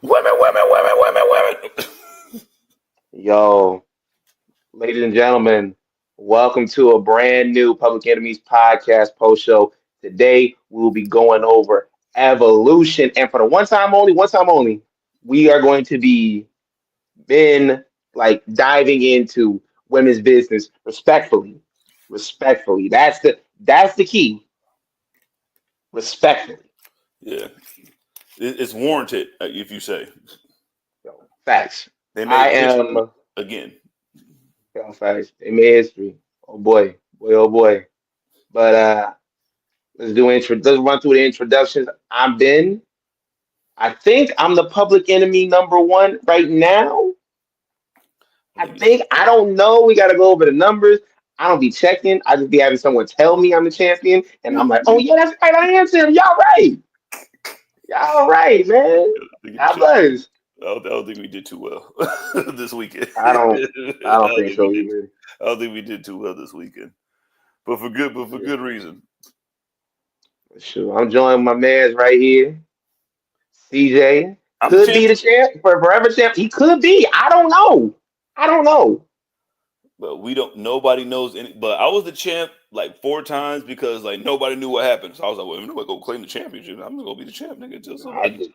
Women. Yo, ladies and gentlemen, welcome to a brand new Public Enemies podcast post show. Today we'll be going over evolution, and for the one time only, we are going to be diving into women's business respectfully. Respectfully, that's the key. Respectfully, Yeah, it's warranted if you say. yo, facts. They I made history am. again. Yo, facts. They made history. Oh boy, oh boy. But let's run through the introductions. I'm Ben. I think I'm the public enemy number one right now. I don't know. We gotta go over the numbers. I don't be checking. I just be having someone tell me I'm the champion, and I'm like, oh yeah, that's right. I am Tim. Y'all right. Y'all right, man. God bless. I don't think we did too well this weekend. I don't think so either. I don't think we did too well this weekend, but for good reason. Sure. I'm joining my man's right here. CJ I'm could be the champ for forever champ. He could be. I don't know. But nobody knows any. But I was the champ like 4 times because like nobody knew what happened. So I was like, well, if nobody go claim the championship, I'm gonna go be the champ, nigga. Just somebody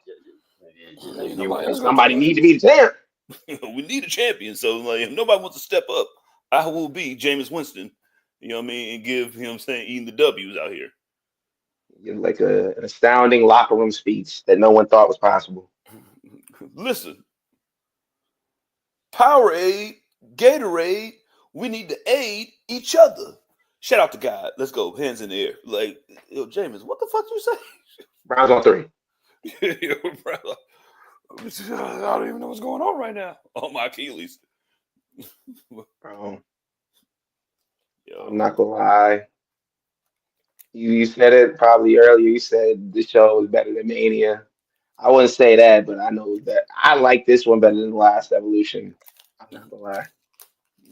need to be the champ. We need a champion. So like, if nobody wants to step up, I will be Jameis Winston. You know what I mean, and give eating the W's out here. Like an astounding locker room speech that no one thought was possible. Listen, Powerade, Gatorade, we need to aid each other. Shout out to God. Let's go. Hands in the air. Like, yo, Jameis, what the fuck you say? Browns on 3. Yo, brother. I don't even know what's going on right now. Oh, my Achilles. Bro. Yo. I'm not gonna lie. You said it probably earlier. You said the show was better than Mania. I wouldn't say that, but I know that I like this one better than the last Evolution. I'm not gonna lie.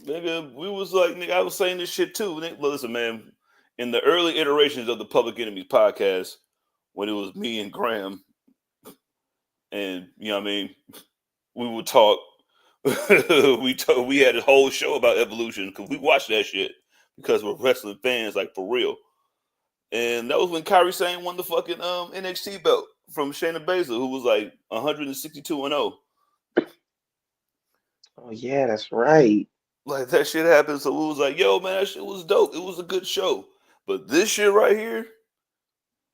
Nigga, we was like, nigga, I was saying this shit too. Nigga, listen, man, in the early iterations of the Public Enemies podcast, when it was me and Graham, and you know what I mean, we would talk. we had a whole show about Evolution because we watched that shit because we're wrestling fans, like for real. And that was when Kairi Sane won the fucking NXT belt from Shayna Baszler, who was like 162-0. Oh yeah, that's right. Like that shit happened, so it was like, yo, man, that shit was dope. It was a good show. But this shit right here,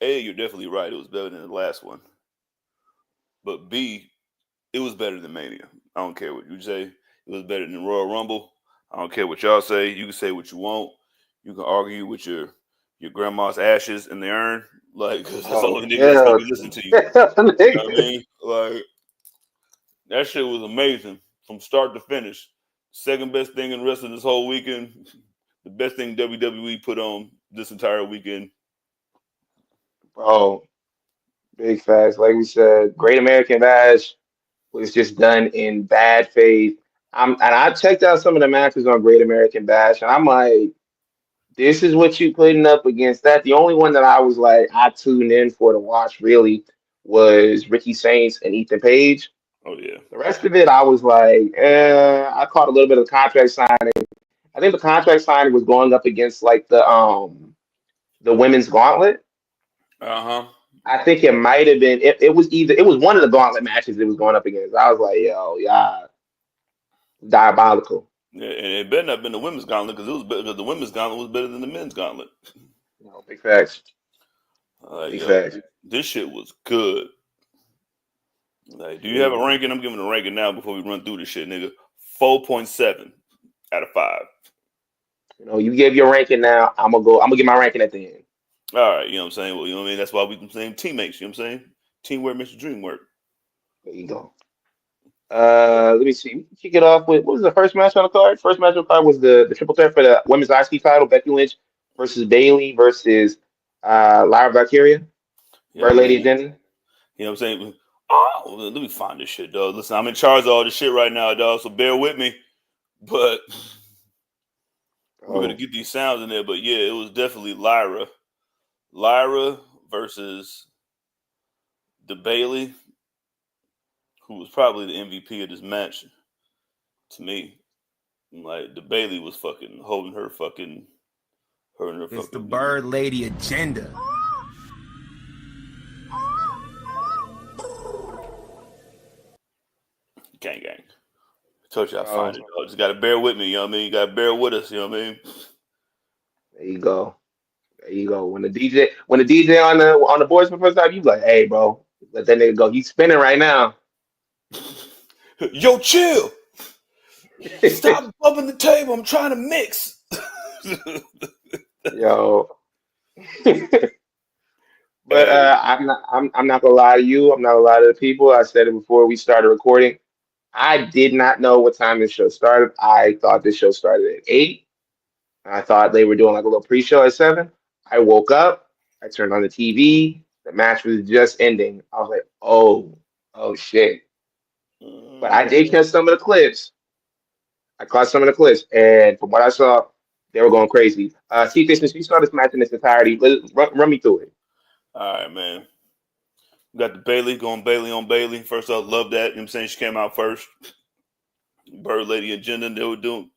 A, you're definitely right. It was better than the last one. But B, it was better than Mania. I don't care what you say. It was better than Royal Rumble. I don't care what y'all say. You can say what you want. You can argue with your grandma's ashes in the urn. Like, cause that's the only nigga that's gonna be listening to you. You know what I mean? Like, that shit was amazing from start to finish. Second best thing in wrestling this whole weekend. The best thing WWE put on this entire weekend. Bro, big facts. Like we said, Great American Bash was just done in bad faith. And I checked out some of the matches on Great American Bash, and I'm like, this is what you putting up against that. The only one that I was like, I tuned in for to watch really was Ricky Saints and Ethan Page. Oh yeah. The rest of it, I was like, I caught a little bit of the contract signing. I think the contract signing was going up against like the women's gauntlet. Uh-huh. I think it might have been it was one of the gauntlet matches it was going up against. I was like, yo, yeah, diabolical. Yeah, and it better not have been the women's gauntlet because the women's gauntlet was better than the men's gauntlet. No, big facts. Big facts. This shit was good. Like, do you have a ranking? I'm giving a ranking now before we run through this shit, nigga. 4.7 out of 5. You know, you give your ranking now. I'm gonna get my ranking at the end. All right, you know what I'm saying? Well, you know what I mean? That's why we can say teammates, you know what I'm saying? Teamwork makes the dream work. There you go. Let me see. We kick it off with what was the first match on the card? First match on the card was the triple threat for the women's IC title, Becky Lynch versus Bayley versus Lyra Valkyria. Bird Lady Jenny. You know what I'm saying? Oh, let me find this shit, dog. Listen, I'm in charge of all this shit right now, dog, so bear with me. But we're going to get these sounds in there. But yeah, it was definitely Lyra. Lyra versus the Bayley, who was probably the MVP of this match to me. Like the Bailey was fucking holding her fucking It's the Bird Lady agenda. Gang. I told you I find it. Just gotta bear with me, you know what I mean? You gotta bear with us, you know what I mean? There you go. There you go. When the DJ on the boards for the first time, you be like, hey bro, let that nigga go. He's spinning right now. Yo, chill. Stop bumping the table. I'm trying to mix. Yo. But I'm not gonna lie to you. I'm not gonna lie to the people. I said it before we started recording. I did not know what time this show started. I thought this show started at 8. I thought they were doing like a little pre-show at 7. I woke up. I turned on the TV. The match was just ending. I was like, oh shit. But I did catch some of the clips. I caught some of the clips, and from what I saw, they were going crazy. TJ, since you saw this match in its entirety, run me through it. All right, man. We got the Bailey going Bailey on Bailey. First off, love that. You know what I'm saying? She came out first. Bird Lady agenda they were doing.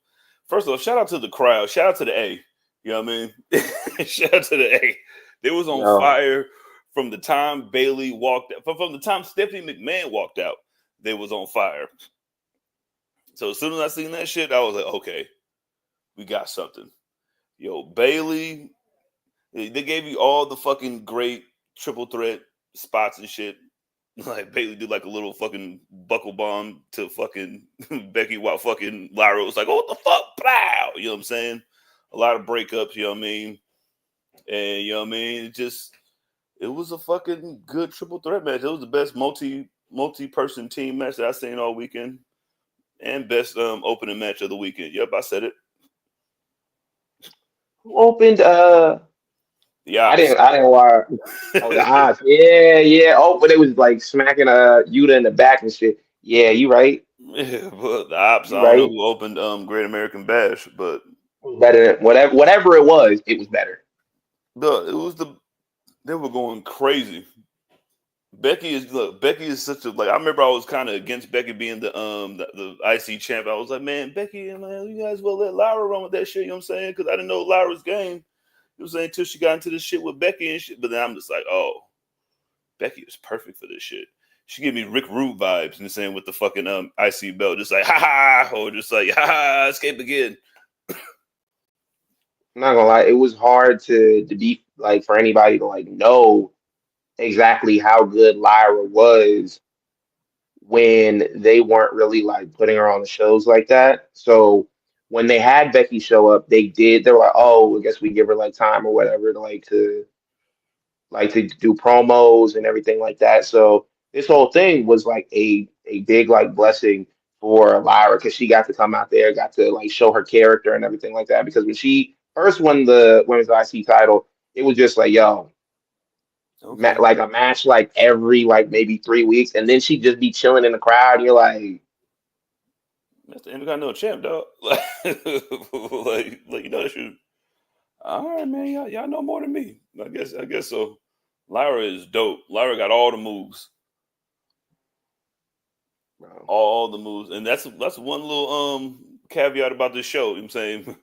First of all, shout out to the crowd. Shout out to the A. You know what I mean? Shout out to the A. They was on fire from the time Bailey walked out. From the time Stephanie McMahon walked out, they was on fire. So as soon as I seen that shit, I was like, okay, we got something. Yo, Bailey, they gave you all the fucking great triple threat spots and shit. Like Bailey did like a little fucking buckle bomb to fucking Becky while fucking Lyra was like, oh, what the fuck? Pow! You know what I'm saying? A lot of breakups, you know what I mean? And you know what I mean? It was a fucking good triple threat match. It was the best multi-person team match that I've seen all weekend. And best opening match of the weekend. Yep, I said it. Who opened the Ops. I didn't watch. Oh, the Ops. Yeah. Oh, but it was like smacking Yuta in the back and shit. Yeah, you right. Yeah, but the Ops, You I don't know right. who opened Great American Bash, but Better than whatever it was better. They were going crazy. Becky is such a I remember I was kind of against Becky being the IC champ. I was like, man, Becky, man, you guys well let Lyra run with that shit, you know what I'm saying? Because I didn't know Lyra's game. You know what I'm saying? Until she got into this shit with Becky and shit. But then I'm just like, oh, Becky is perfect for this shit. She gave me Rick Rude vibes, and saying with the fucking IC belt, just like ha ha, or just like ha ha, escape again. I'm not gonna lie, it was hard to be like for anybody to like know exactly how good Lyra was when they weren't really like putting her on the shows like that. So when they had Becky show up, they were like, oh, I guess we give her like time or whatever to do promos and everything like that. So this whole thing was like a big like blessing for Lyra because she got to come out there, got to like show her character and everything like that. Because when she first won the women's IC title, it was just like, yo, okay. like a match like every like maybe 3 weeks, and then she'd just be chilling in the crowd. And you're like, that's the Intercontinental champ, dog. like you know that shit. All right, man, y'all know more than me. I guess so. Lyra is dope. Lyra got all the moves. bro. All the moves. And that's one little caveat about this show. You know what I'm saying?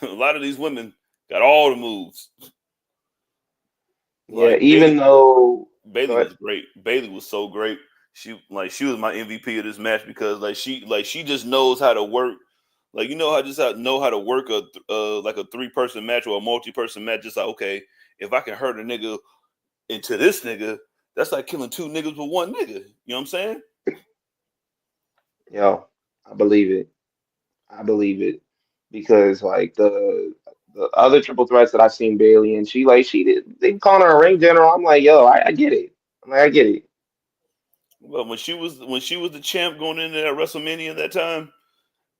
A lot of these women got all the moves. Yeah, Like even though Bailey was great. Bailey was so great. She was my MVP of this match because she just knows how to work. Like you know how to work a 3-person match or a multi-person match. Just like okay, if I can hurt a nigga into this nigga, that's like killing 2 niggas with 1 nigga. You know what I'm saying? yo, I believe it. I believe it because like the other triple threats that I've seen Bailey and she did they calling her a ring general. I'm like, yo, I get it. I'm like, I get it. Well, when she was the champ going into that WrestleMania that time,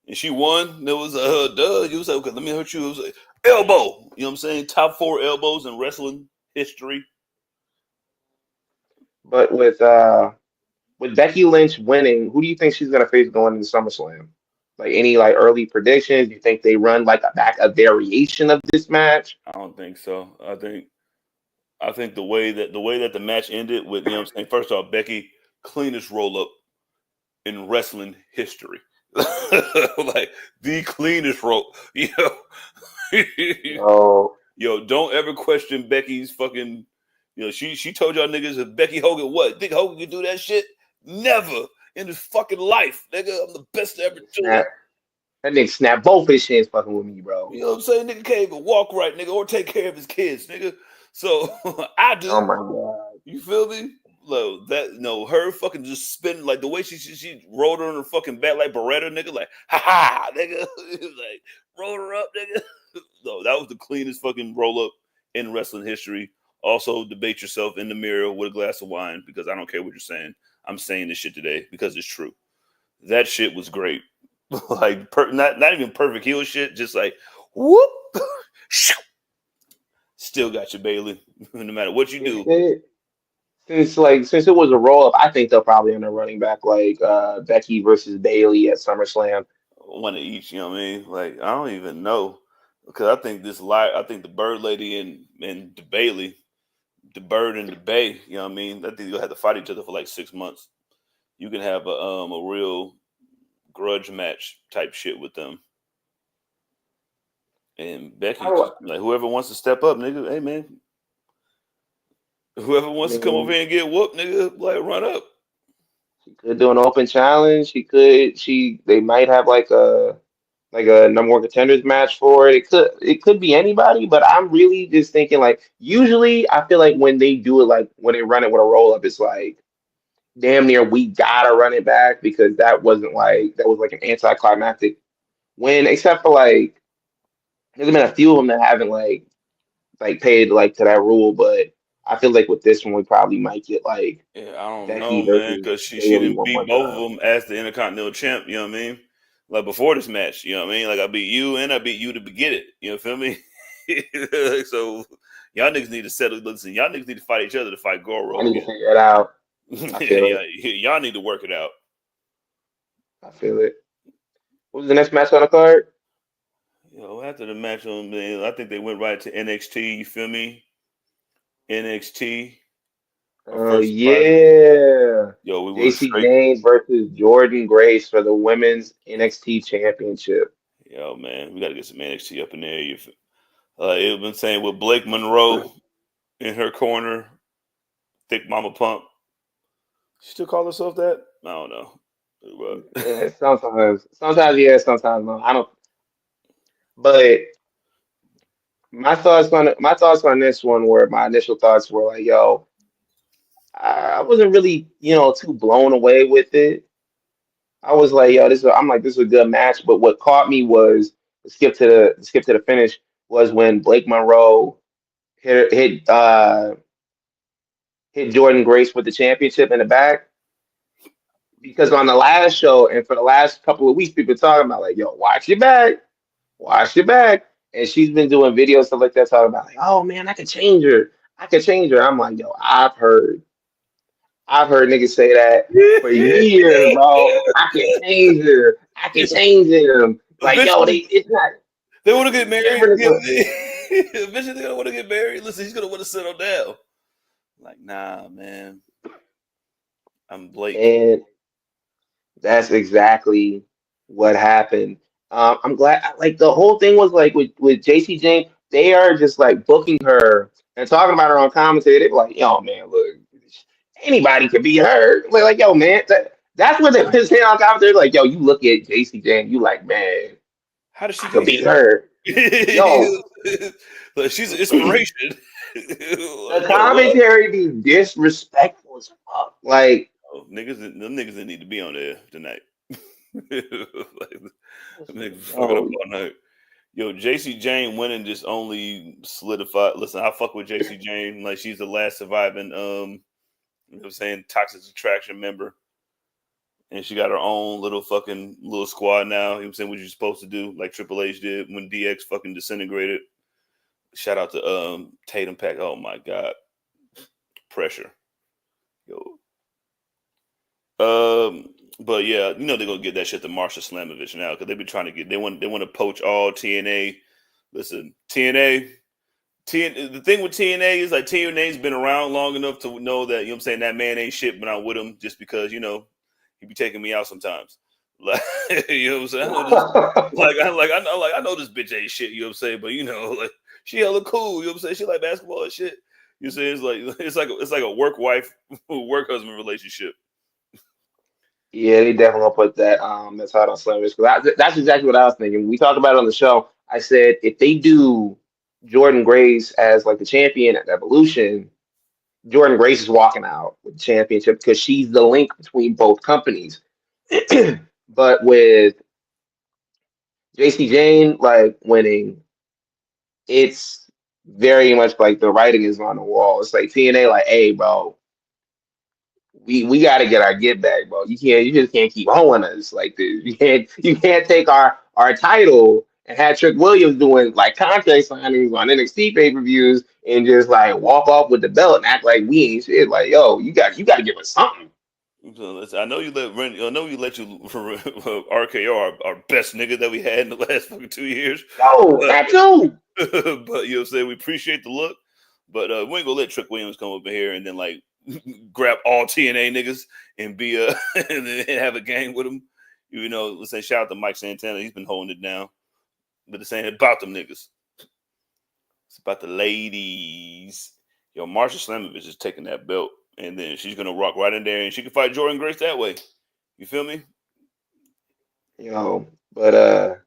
and she won, there was a duh. You was like, okay, let me hurt you. It was like elbow. You know what I'm saying? Top 4 elbows in wrestling history. But with Becky Lynch winning, who do you think she's gonna face going into SummerSlam? Like any like early predictions? Do you think they run like a variation of this match? I don't think so. I think the way that the match ended with, you know what I'm saying, first off, Becky, cleanest roll up in wrestling history. Like the cleanest rope. Yo, don't ever question Becky's fucking. She told y'all niggas if Becky Hogan what? Think Hogan could do that shit? Never in his fucking life, nigga. I'm the best to ever do it. That nigga snapped both his shins fucking with me, bro. You know what I'm saying? Nigga can't even walk right, nigga, or take care of his kids, nigga. So I do. Oh my god. You feel me? Her fucking just spinning like the way she rolled her on her fucking back like Beretta, nigga, like ha, nigga, like rolled her up, nigga. No, that was the cleanest fucking roll up in wrestling history. Also, debate yourself in the mirror with a glass of wine because I don't care what you're saying. I'm saying this shit today because it's true. That shit was great. Like not even perfect heel shit, just like whoop. Still got you, Bailey. No matter what you do. Since it was a roll up, I think they'll probably end up running back like Becky versus Bailey at SummerSlam. One of each, you know what I mean? Like I don't even know because I think the Bird Lady and the Bailey, the Bird and the Bay, you know what I mean? I think they'll have to fight each other for like 6 months. You can have a real grudge match type shit with them. And Becky, like whoever wants to step up, nigga, hey man. Whoever wants to come over here and get whooped, nigga, like run up. She could do an open challenge. They might have like a number one contenders match for it. It could be anybody, but I'm really just thinking like usually I feel like when they do it like when they run it with a roll up, it's like damn near we gotta run it back because that was like an anticlimactic win, except for like there's been a few of them that haven't like paid like to that rule, but I feel like with this one we probably might get like I don't Becky know, man, versus because she Bailey didn't one more beat both time. of them as the Intercontinental Champ. You know what I mean? Like before this match, you know what I mean? Like I beat you and I beat you to get it. You know, feel me? So y'all niggas need to settle. Listen, y'all niggas need to fight each other to fight Goro. I need to figure it out. I feel it. Y'all need to work it out. I feel it. What was the next match on the card? After the match I think they went right to NXT. You feel me? NXT. Oh yeah. We went JC straight. James versus Jordan Grace for the women's NXT championship. Yo, man, we got to get some NXT up in there. It been saying with Blake Monroe in her corner, Thick Mama Pump. She still call herself that? I don't know. Yeah, sometimes yeah, sometimes no. I don't. But my thoughts on this one were my initial thoughts were like, yo, I wasn't really too blown away with it. I was like, yo, this is a good match. But what caught me was the skip to the finish was when Blake Monroe hit Jordan Grace with the championship in the back. Because on the last show and for the last couple of weeks, people talking about like, yo, watch your back. And she's been doing videos stuff like that, talking about like, oh man, I could change her. I'm like, yo, I've heard niggas say that for years, bro. I can change her. I can change them. Like, yo, it's not. They want to get married. Eventually, they don't want to get married. Listen, he's gonna want to settle down. Like, nah, man. I'm Blake. And that's exactly what happened. I'm glad. Like the whole thing was like with JC James, they are just like booking her and talking about her on commentary. They be like, yo, man, look, anybody could be her. Like yo, man, that's what they've been saying on commentary. Like, yo, you look at JC James, you like, man, how does she could be her? Yo, like, she's an inspiration. The commentary be disrespectful as fuck. Like, them niggas that need to be on there tonight. Niggas fucking up all night. Yo, JC Jane winning just only solidified. Listen, I fuck with JC Jane. Like she's the last surviving Toxic Attraction member. And she got her own little squad now. You know what I'm saying? What you're supposed to do, like Triple H did when DX fucking disintegrated. Shout out to Tatum Pack. Oh my God. Pressure. Yo. But yeah, they're gonna get that shit to Marsha Slamovich now because they be trying to they want to poach all TNA. Listen, the thing with TNA is like TNA's been around long enough to know that, that man ain't shit, but I'm with him just because, He be taking me out sometimes. Like, you know what I'm saying? I know this bitch ain't shit, you know what I'm saying? But you know, like she hella cool, you know what I'm saying? She like basketball and shit. You know what I'm saying? It's like a work wife, work husband relationship. Yeah, they definitely gonna put that's hot on Slam because that's exactly what I was thinking. We talked about it on the show. I said if they do Jordan Grace as like the champion at Evolution, Jordan Grace is walking out with the championship because she's the link between both companies. But with JC Jane like winning, it's very much like the writing is on the wall. It's like TNA, like, hey, bro, we got to get our get back, bro. You just can't keep owing us like this. You can't take our title and have Trick Williams doing like contract signings on NXT pay per views and just like walk off with the belt and act like we ain't shit. Like, yo, you got to give us something. So I know you let RKO our best nigga that we had in the last fucking 2 years. Yo, that too. But you know what I'm saying, we appreciate the look, but we ain't gonna let Trick Williams come up in here and then like grab all TNA niggas and be and then have a gang with him. You know, let's say shout out to Mike Santana, he's been holding it down, but it's ain't about them niggas. It's about the ladies. Yo, Marsha Slamovich is taking that belt, and then she's gonna rock right in there, and she can fight Jordan Grace that way. You feel me? But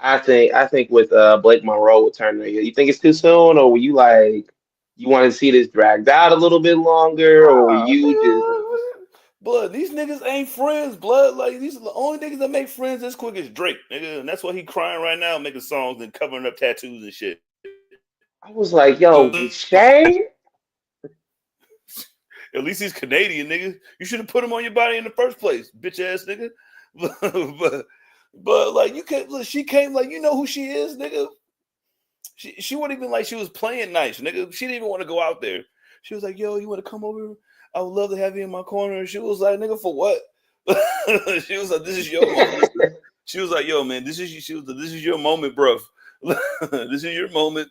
I think with Blake Monroe returning, you think it's too soon, or were you like you want to see this dragged out a little bit longer, or were you just Blood, these niggas ain't friends, blood. Like, these are the only niggas that make friends as quick as Drake, nigga. And that's why he crying right now, making songs and covering up tattoos and shit. I was like, yo, Shay? At least he's Canadian, nigga. You should have put him on your body in the first place, bitch ass nigga. but like you can't look, she came like, you know who she is, nigga. She wasn't even like she was playing nice, nigga. She didn't even want to go out there. She was like, yo, you want to come over? I would love to have you in my corner. And she was like, nigga, for what? She was like, this is your moment. She was like, yo, man, this is your moment, bro. This is your moment.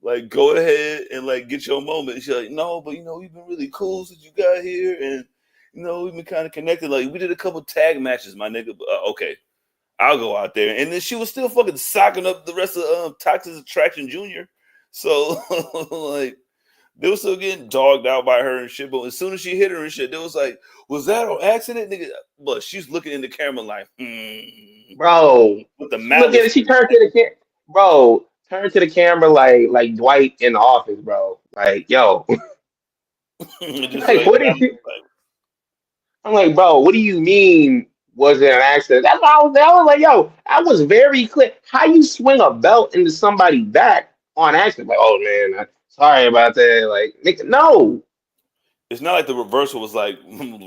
Like, go ahead and like get your moment. And she's like, no, but you know, we've been really cool since you got here, and you know, we've been kind of connected. Like, we did a couple tag matches, my nigga. Okay, I'll go out there. And then she was still fucking socking up the rest of Toxic Attraction Jr. So like, they were still getting dogged out by her and shit. But as soon as she hit her and shit, they was like, was that on accident, nigga? But she's looking in the camera like, bro. With the Look at it. She turned to the camera, bro. Turn to the camera like Dwight in the Office, bro. Like, yo. Like, what is it? I'm like, bro, what do you mean was it an accident? That's why I was like, yo, I was very clear. How you swing a belt into somebody's back on accident? Like, oh man, sorry about that. Like, nigga, no. It's not like the reversal was like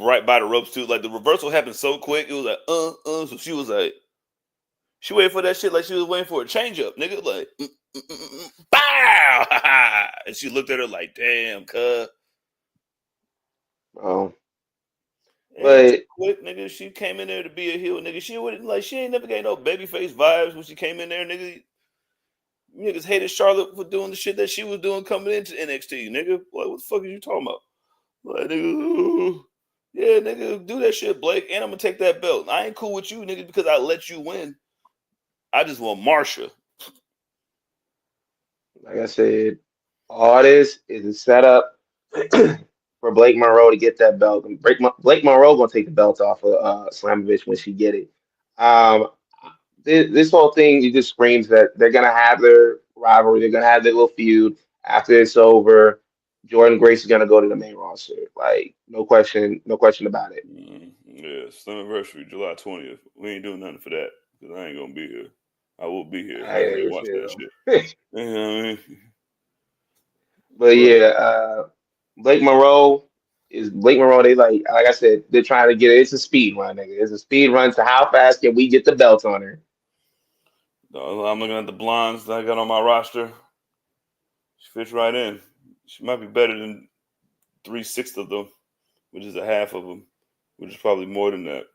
right by the ropes too. Like the reversal happened so quick, it was like, So she was like, she waited for that shit like she was waiting for a change up, nigga. Like, bow! And she looked at her like, damn, cuz. Bro. But quick, nigga, she came in there to be a heel, nigga. She wouldn't like she ain't never got no babyface vibes when she came in there, nigga. Niggas hated Charlotte for doing the shit that she was doing coming into NXT, nigga. Like, what the fuck are you talking about? Like, nigga, yeah, nigga, do that shit, Blake, and I'm gonna take that belt. I ain't cool with you, nigga, because I let you win. I just want Marsha. Like I said, all this is a setup for Blake Monroe to get that belt. And Blake Monroe gonna take the belt off of Slamovich when she get it. This whole thing, it just screams that they're gonna have their rivalry. They're gonna have their little feud. After it's over, Jordan Grace is gonna go to the main roster. Like, no question about it. Yeah, Slammiversary, July 20th. We ain't doing nothing for that because I ain't gonna be here. I will be here. I ain't watch that shit. You know what I mean? But yeah, Blake Monroe. They like I said, they're trying to get it. It's a speed run, nigga. It's a speed run to how fast can we get the belt on her. I'm looking at the blondes that I got on my roster. She fits right in. She might be better than 3/6 of them, which is a half of them, which is probably more than that.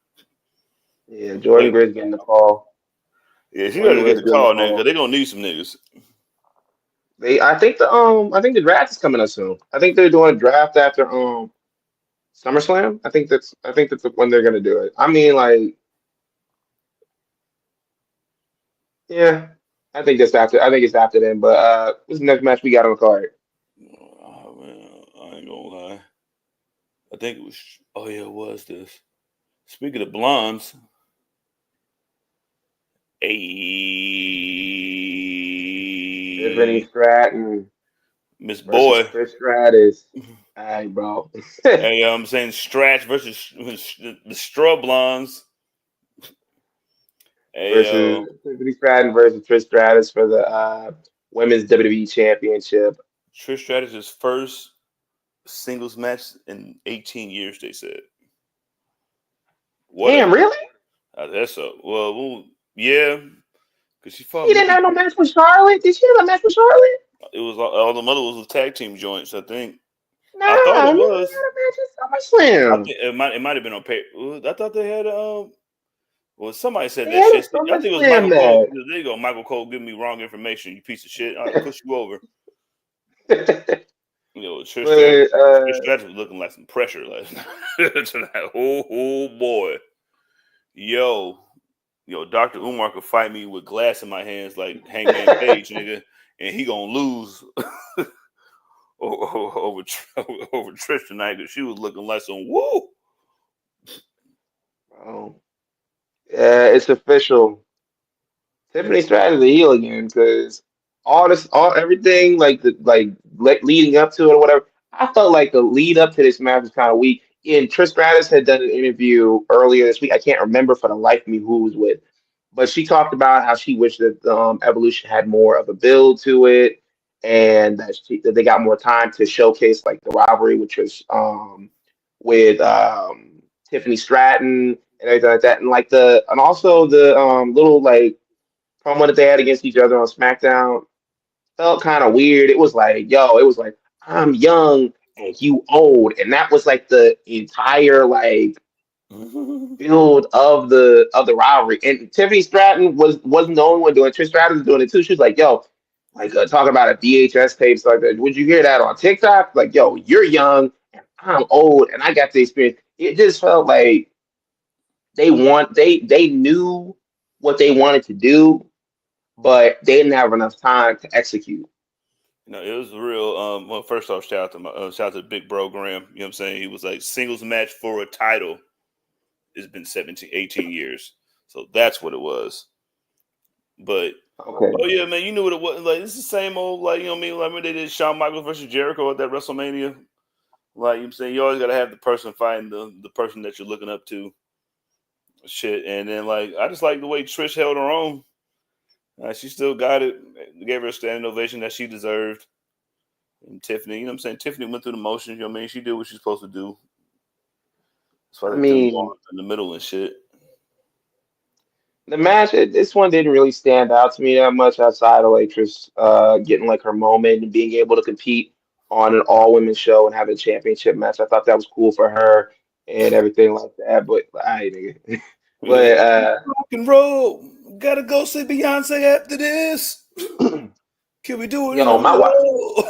Yeah, Jordan Grace getting the call. Yeah, she got to get the call, nigga. They gonna need some niggas. I think the draft is coming up soon. I think they're doing a draft after SummerSlam. I think that's when they're gonna do it. I mean, like, yeah, I think that's after. I think it's after then. But what's the next match we got on the card? Oh, man, I ain't gonna lie. I think it was. Oh yeah, it was this. Speaking of blondes, Tiffany a Stratton Miss versus Boy. Trish Stratus. All right, bro. Hey, I'm saying Stratch versus the Straw Blondes. Hey, Versus Tiffany Stratton versus Trish Stratus for the Women's WWE Championship. Trish Stratus' first singles match in 18 years, they said. What a Damn, really? that's so well yeah, because she fought She didn't Mickey. have no match with Charlotte. Did she have a match with Charlotte? It was all the mother was tag team joints. I think. Nah, I thought I it mean, they was. had a match at I SummerSlam. think it might have been on paper. I thought they had well, somebody said They that had a shit. I think it was SummerSlam Michael Cole. match. There you go, Michael Cole, giving me wrong information. You piece of shit. I'll push you over. You know, But Trish Stratus was looking like some pressure last night. Tonight. Oh boy, yo, Dr. Umar could fight me with glass in my hands like Hangman Page, nigga, and he gonna lose over Trish tonight because she was looking like some woo. oh, yeah, it's official. Tiffany Stratton's a heel again because everything leading up to it or whatever. I felt like the lead up to this match was kind of weak. And Trish Stratus had done an interview earlier this week. I can't remember for the life of me who it was with, but she talked about how she wished that Evolution had more of a build to it, and that they got more time to showcase like the rivalry, which was with Tiffany Stratton and everything like that, and also the little like promo that they had against each other on SmackDown felt kind of weird. It was like, I'm young and you old, and that was like the entire like build of the rivalry. And Tiffany Stratton wasn't the only one doing it. Trish Stratus was doing it too. She was like, yo, like talking about a VHS tape, so like, would you hear that on TikTok? Like, yo, you're young and I'm old, and I got the experience. It just felt like they knew what they wanted to do, but they didn't have enough time to execute. No, it was real. Well, first off, shout out to Big Bro Graham. You know what I'm saying? He was like singles match for a title. It's been 17, 18 years, so that's what it was. But Okay. oh yeah, man, you knew what it was. Like it's the same old, like you know what I mean. Like when they did Shawn Michaels versus Jericho at that WrestleMania. Like you know what I'm saying, you always gotta have the person fighting the person that you're looking up to. Shit, and then like I just like the way Trish held her own. She still got it. Gave her a standing ovation that she deserved. And Tiffany, you know what I'm saying? Tiffany went through the motions, you know what I mean? She did what she's supposed to do. That's why I they threw mean, Braun in the middle and shit. the match, this one didn't really stand out to me that much outside of like just getting like her moment and being able to compete on an all women's show and have a championship match. I thought that was cool for her and everything like that. But I nigga. But Rock and roll. Gotta go see Beyonce after this. Can we do it in yo, the my wife, mall?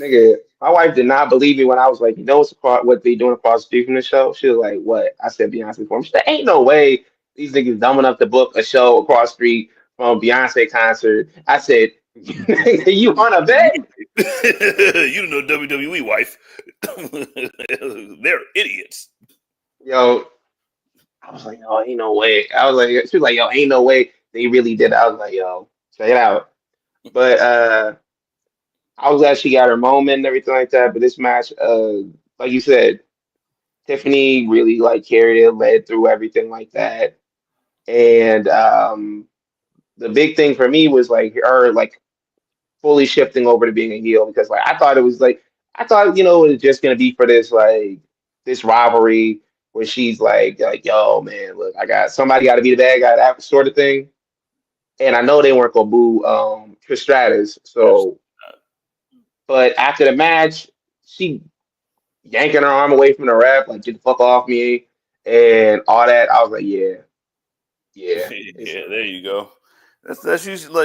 nigga, my wife did not believe me when I was like, you know what they doing across the street from the show? She was like, what? I said Beyonce for him. She said, ain't no way these niggas dumb enough to book a show across the street from a Beyonce concert. I said, you on a bet? You don't know WWE wife. They're idiots. Yo, I was like, oh, ain't no way. I was like, she was like, yo, ain't no way they really did. I was like, yo, check it out. But I was glad she got her moment and everything like that. But this match, like you said, Tiffany really like carried it, led through everything like that. And the big thing for me was like her like fully shifting over to being a heel because like I thought it was just gonna be for this like this rivalry where she's like yo man look I got somebody got to be the bad guy that sort of thing. And I know they weren't gonna boo Trish Stratus, Absolutely. so but after the match she yanking her arm away from the ref like get the fuck off me and all that. I was like yeah it's Yeah, there you go.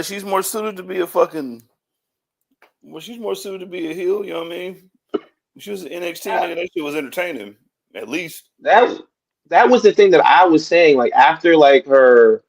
She's more suited to be a fucking. Well, she's more suited to be a heel. You know what I mean? She was an NXT nigga. That shit was entertaining. At least. That was the thing that I was saying. Like after like her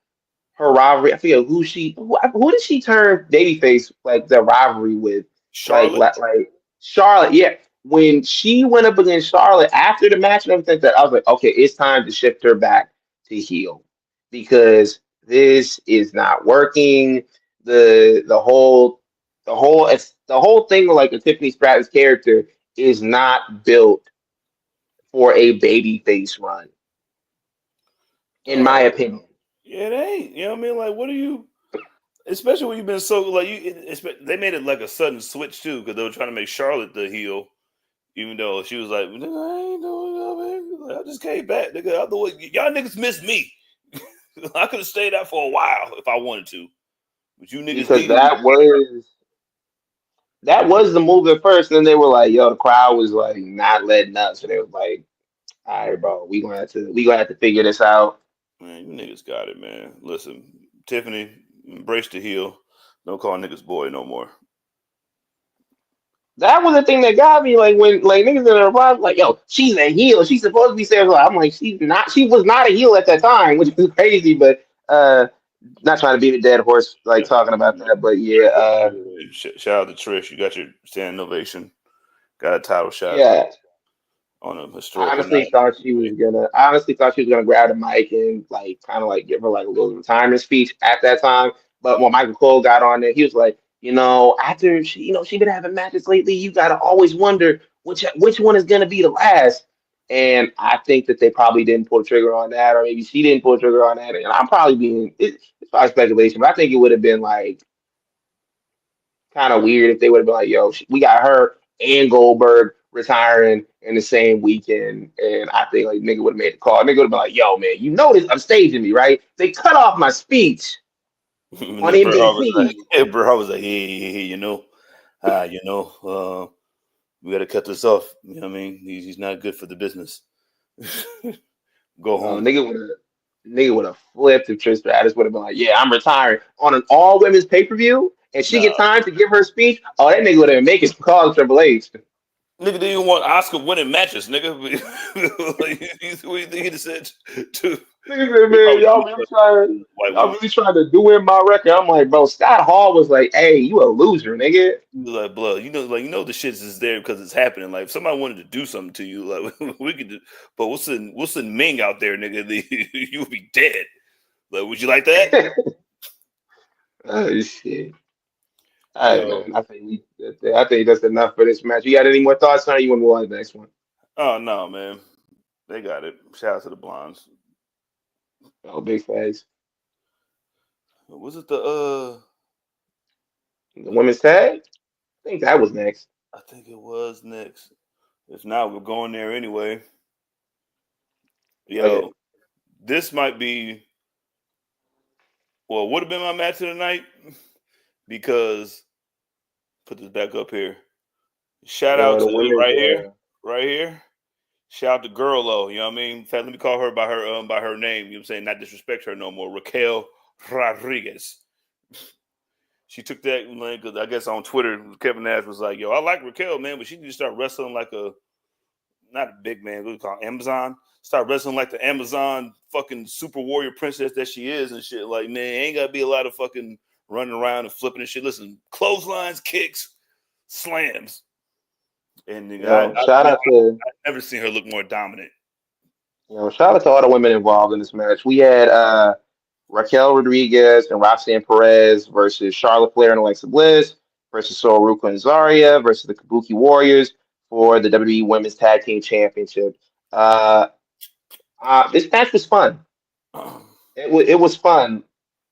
rivalry. I forget who did she turn babyface like the rivalry with? Charlotte. Like Charlotte. Yeah, when she went up against Charlotte after the match and everything, that I was like, okay, it's time to shift her back to heel because this is not working. The whole thing with like the Tiffany Stratton's character is not built for a babyface run, in my Oh, opinion. yeah, it ain't. You know what I mean? Like, what are you? Especially when you've been so like they made it like a sudden switch too because they were trying to make Charlotte the heel, even though she was like, "Nigga, I ain't doing that, man. I just came back, nigga. Y'all niggas missed me. I could have stayed out for a while if I wanted to, but you niggas Because needed me." that was the move at first, and then they were like, "Yo," the crowd was like not letting up, so they was like, "All right, bro, we gonna have to figure this out." Man, you niggas got it, man. Listen, Tiffany, embrace the heel. Don't call niggas boy no more. That was the thing that got me, like when like niggas in the reply, like, "Yo, she's a heel. She's supposed to be saying," I'm like, "She's not. She was not a heel at that time," which is crazy, but not trying to beat a dead horse, like talking about that, but yeah, Shout out to Trish. You got your standing ovation. Got a title shot yeah. on a I historical honestly night. thought she was gonna. I honestly thought she was gonna grab the mic and like kind of like give her like a little retirement speech at that time. But when Michael Cole got on there, he was like, after she, she been having matches lately, you gotta always wonder which one is gonna be the last. And I think that they probably didn't pull the trigger on that, or maybe she didn't pull the trigger on that. And I'm probably it's probably speculation, but I think it would have been like kind of weird if they would have been like, "Yo, we got her and Goldberg retiring in the same weekend," and I think like nigga would have made the call. Nigga would have been like, "Yo, man, you know this? I'm staging me, right? They cut off my speech And on then Bret Hart was like, NBC." "Hey, Bret Hart was like, hey, we got to cut this off. You know what I mean? He's not good for the business. Go No, home." nigga would have flipped if Trish Stratus would have been like, "Yeah, I'm retiring on an all women's pay per view," and she Nah, get time to give her speech. Oh, that nigga would have been making some calls to Triple H. nigga didn't even want Oscar winning matches, nigga. Like, what do you think he said to? Nigga said, He man, probably white y'all women. really trying to do in my record. I'm like, bro, Scott Hall was like, "Hey, you a loser, nigga." He was like, blood, the shit is there because it's happening. Like, if somebody wanted to do something to you, like we could do. But what's in Ming out there, nigga? You would be dead. Like, would you like that? Oh shit. All right, Yo, man. I think that's enough for this match. You got any more thoughts on it? You want to move on to the next one? oh no, man, they got it. Shout out to the Blondes. Oh, big facts. Was it The women's tag? I think that was next. I think it was next. If not, we're going there anyway. Oh yeah. Yo, this might be would have been my match of the night because put this back up here. Shout out The to women's right here. Shout out to Girl O, you know what I mean? In fact, let me call her by her name, you know what I'm saying? Not disrespect her no more. Raquel Rodriguez. She took that, like, I guess on Twitter, Kevin Nash was like, "Yo, I like Raquel, man, but she need to start wrestling like not a big man, what do you call it, Amazon? Start wrestling like the Amazon fucking super warrior princess that she is and shit. Like, man, ain't got to be a lot of fucking running around and flipping and shit. Listen, clotheslines, kicks, slams. And shout out to I've never seen her look more dominant. shout out to all the women involved in this match. We had Raquel Rodriguez and Roxanne Perez versus Charlotte Flair and Alexa Bliss versus Sora Ruka and Zarya versus the Kabuki Warriors for the WWE Women's Tag Team Championship. Uh, this match was fun. It was fun.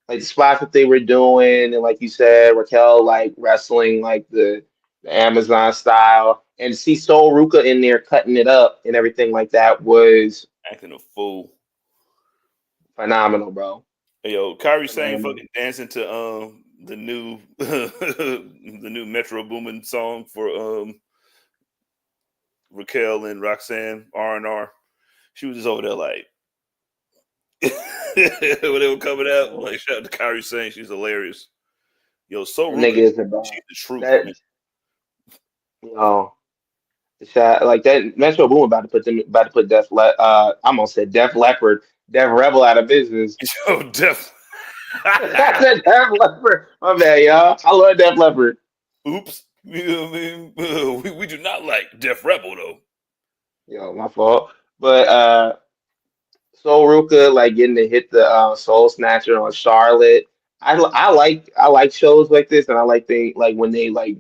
Like the spots that they were doing, and like you said, Raquel like wrestling like the Amazon style, and to see Soul Ruka in there cutting it up and everything like that was Acting a fool. phenomenal, bro. Hey, yo, Kyrie Sane Phenomenal. fucking dancing to the new the new Metro Boomin song for Raquel and Roxanne R&R. She was just over there like when they were coming out, like shout out to Kyrie Sane, she's hilarious. Yo, so That nigga Ruka, is about she's the truth, that. man. You know, Like that Metro Boom about to put I almost said Def Leppard, Def Rebel out of business. Yo, Def. I said Def Leppard. My bad, y'all. I love Def Leppard. Oops. You know what I mean? We do not like Def Rebel though. Yo, my fault. But Soul Ruka like getting to hit the Soul Snatcher on Charlotte. I like shows like this, and I like they like when they like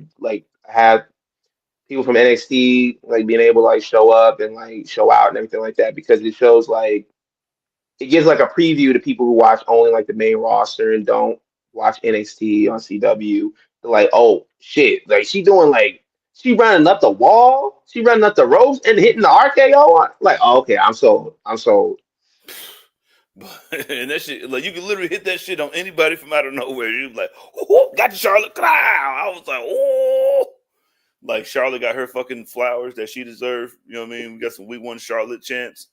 have people from NXT like being able to like show up and like show out and everything like that because it shows like it gives like a preview to people who watch only like the main roster and don't watch NXT on CW. They're like, oh shit, like she running up the wall, she running up the ropes and hitting the RKO. Like, oh, okay, I'm sold. I'm sold. And that shit, like you can literally hit that shit on anybody from out of nowhere. You like, oh, got you, Charlotte. I was like, oh, like Charlotte got her fucking flowers that she deserved. You know what I mean? We got some week 1 Charlotte chants.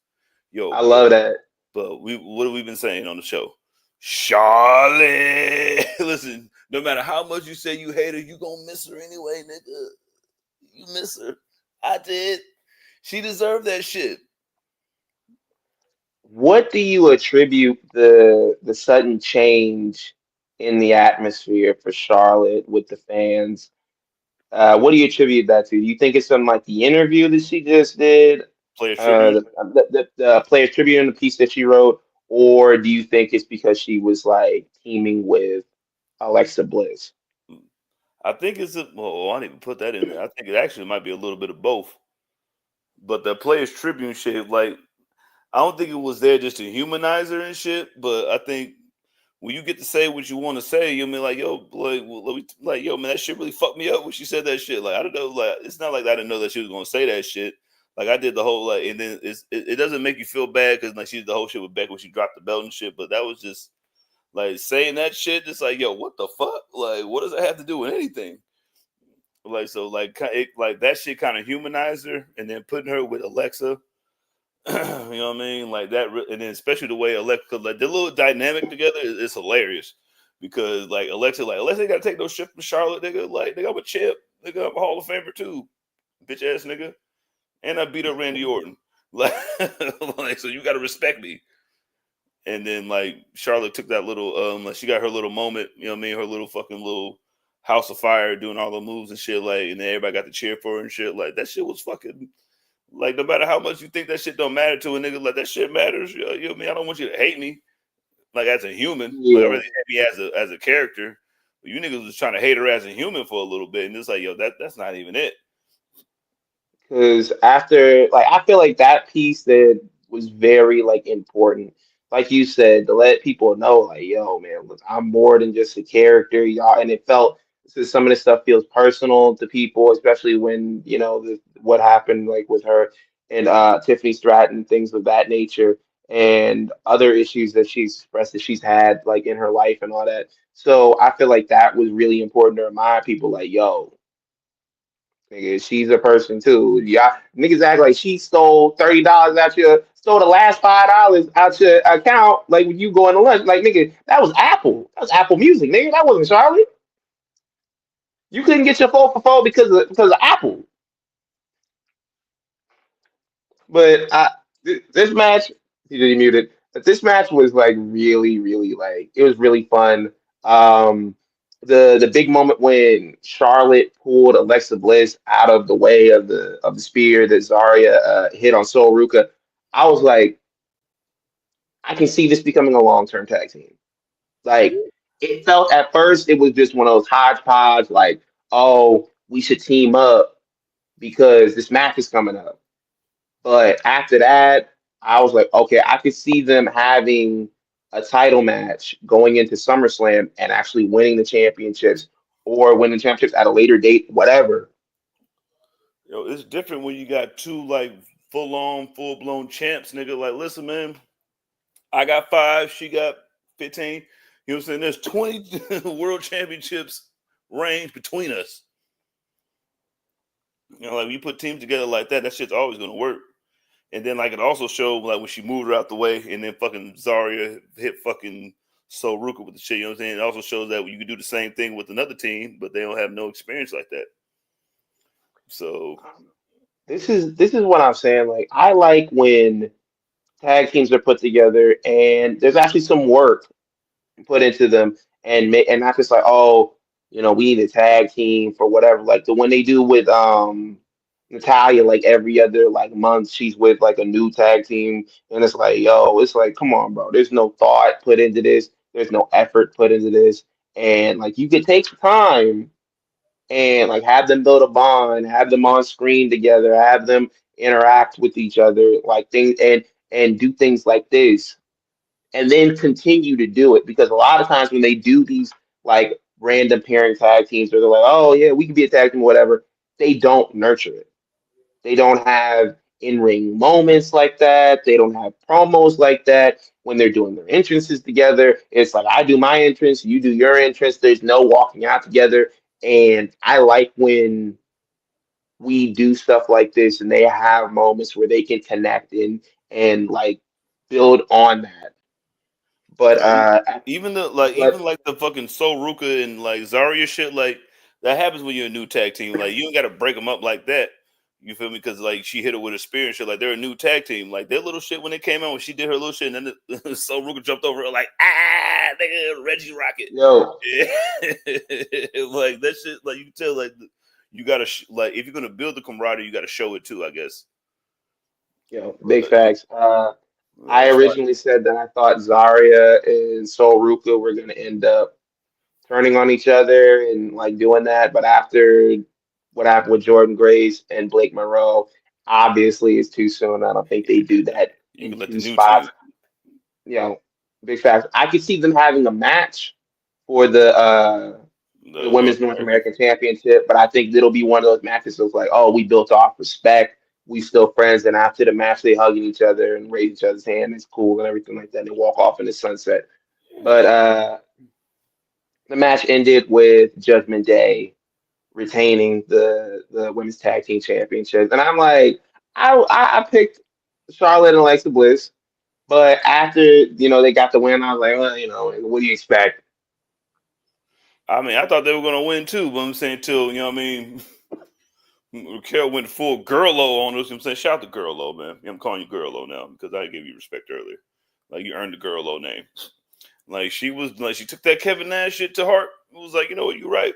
Yo, I love that. But what have we been saying on the show? Charlotte. Listen, no matter how much you say you hate her, you gonna miss her anyway, nigga. You miss her. I did. She deserved that shit. What do you attribute the sudden change in the atmosphere for Charlotte with the fans? What do you attribute that to? Do you think it's something like the interview that she just did, Player tribute. the player tribute in the piece that she wrote, or do you think it's because she was like teaming with Alexa Bliss? I think it's well, I didn't even put that in there. I think it actually might be a little bit of both. But the Players Tribune shit, like, I don't think it was there just to humanize her and shit. But I think when you get to say what you want to say, you'll be like, yo, yo, man, that shit really fucked me up when she said that shit. Like, I don't know, like, it's not like I didn't know that she was gonna say that shit. Like, I did the whole like, and then it doesn't make you feel bad because like she did the whole shit with Beck when she dropped the belt and shit. But that was just like saying that shit, just like, yo, what the fuck? Like, what does that have to do with anything? Like, so like like that shit kind of humanized her, and then putting her with Alexa. You know what I mean? Like that, and then especially the way Alexa, like the little dynamic together is hilarious because like Alexa ain't gotta take no shit from Charlotte, nigga. Like, nigga, I'm a champ, nigga, I'm a Hall of Famer too, bitch ass nigga, and I beat up Randy Orton, like, like so you gotta respect me. And then like Charlotte took that little like she got her little moment, you know what I mean, her little fucking little house of fire doing all the moves and shit, like, and then everybody got to cheer for her and shit. Like that shit was fucking like, no matter how much you think that shit don't matter to a nigga, like that shit matters. You know what I mean? I don't want you to hate me like as a human. Like I Yeah, really hate me as a character. But you niggas was trying to hate her as a human for a little bit, and it's like, yo, that's not even it. because after like I feel like that piece that was very like important, like you said, to let people know like, yo, man, look, I'm more than just a character, y'all, and it felt so some of this stuff feels personal to people, especially when you know what happened like with her and Tiffany Stratton, things of that nature, and other issues that she's expressed that she's had like in her life and all that. So I feel like that was really important to remind people like, yo. Nigga, she's a person too. Yeah, niggas act like she stole $30 stole the last $5 out your account. Like when you going to lunch, like nigga, that was Apple. That was Apple Music, nigga. That wasn't Charlotte. You couldn't get your 4 for 4 because of Apple. But this match, he didn't mute it. But this match was like really, really like it was really fun. Um, the big moment when Charlotte pulled Alexa Bliss out of the way of the spear that Zarya hit on Sol Ruka, I was like, I can see this becoming a long-term tag team. Like it felt at first it was just one of those hodgepodge, like, oh, we should team up because this match is coming up. But after that, I was like, okay, I could see them having a title match going into SummerSlam and actually winning the championships or winning championships at a later date, whatever. Yo, it's different when you got two like full blown champs, nigga. Like, listen, man, I got 5, she got 15. You know what I'm saying? There's 20 world championships range between us. You know, like when you put teams together like that shit's always gonna work. And then like it also showed like when she moved her out the way and then fucking Zarya hit fucking Sol Ruka with the shit, you know what I'm saying? It also shows that you can do the same thing with another team, but they don't have no experience like that. So this is what I'm saying. Like, I like when tag teams are put together and there's actually some work put into them, and not just like, oh, we need a tag team for whatever. Like the one they do with Natalia, like every other like month she's with like a new tag team, and it's like, yo, it's like, come on, bro. There's no thought put into this. There's no effort put into this, and like you could take time and like have them build a bond, have them on screen together, have them interact with each other, like things, and do things like this, and then continue to do it. Because a lot of times when they do these like random pairing tag teams where they're like, oh yeah, we can be a tag team, whatever, they don't nurture it. They don't have in-ring moments like that. They don't have promos like that when they're doing their entrances together. It's like I do my entrance, you do your entrance. There's no walking out together. And I like when we do stuff like this and they have moments where they can connect and like build on that. But Even but like the fucking Soul Ruka and like Zarya shit, like that happens when you're a new tag team. Like you don't got to break them up like that. You feel me? Because like she hit her with a spear and shit. Like they're a new tag team. Like their little shit when they came out, when she did her little shit, and then the Soul Ruka jumped over her like nigga Reggie Rocket. yo, Yeah. Like that shit. Like you can tell. Like you gotta like if you're gonna build the camaraderie, you gotta show it too. I guess. big facts. I It's like originally said that I thought Zarya and Sol Ruka were gonna end up turning on each other and like doing that, but after what happened with Jordan Grace and Blake Monroe, obviously it's too soon. I don't think they do that you in can let the two new team. spots. You know, big facts. I could see them having a match for the North women's North American. American Championship, but I think it'll be one of those matches that's like, oh, we built off respect, we still friends, and after the match they hugging each other and raise each other's hand, it's cool and everything like that. And they walk off in the sunset. But the match ended with Judgment Day retaining the women's tag team championship, and I'm like, I picked Charlotte and Alexa Bliss, but after they got the win, I was like, well, what do you expect? I mean, I thought they were gonna win too, but I'm saying till you know what I mean. Raquel went full girl-o on us. You know what I'm saying, shout out to girl-o, man. I'm calling you girl-o now because I gave you respect earlier. Like you earned the girl-o name. Like she was like she took that Kevin Nash shit to heart. It was like, you know what, you're right.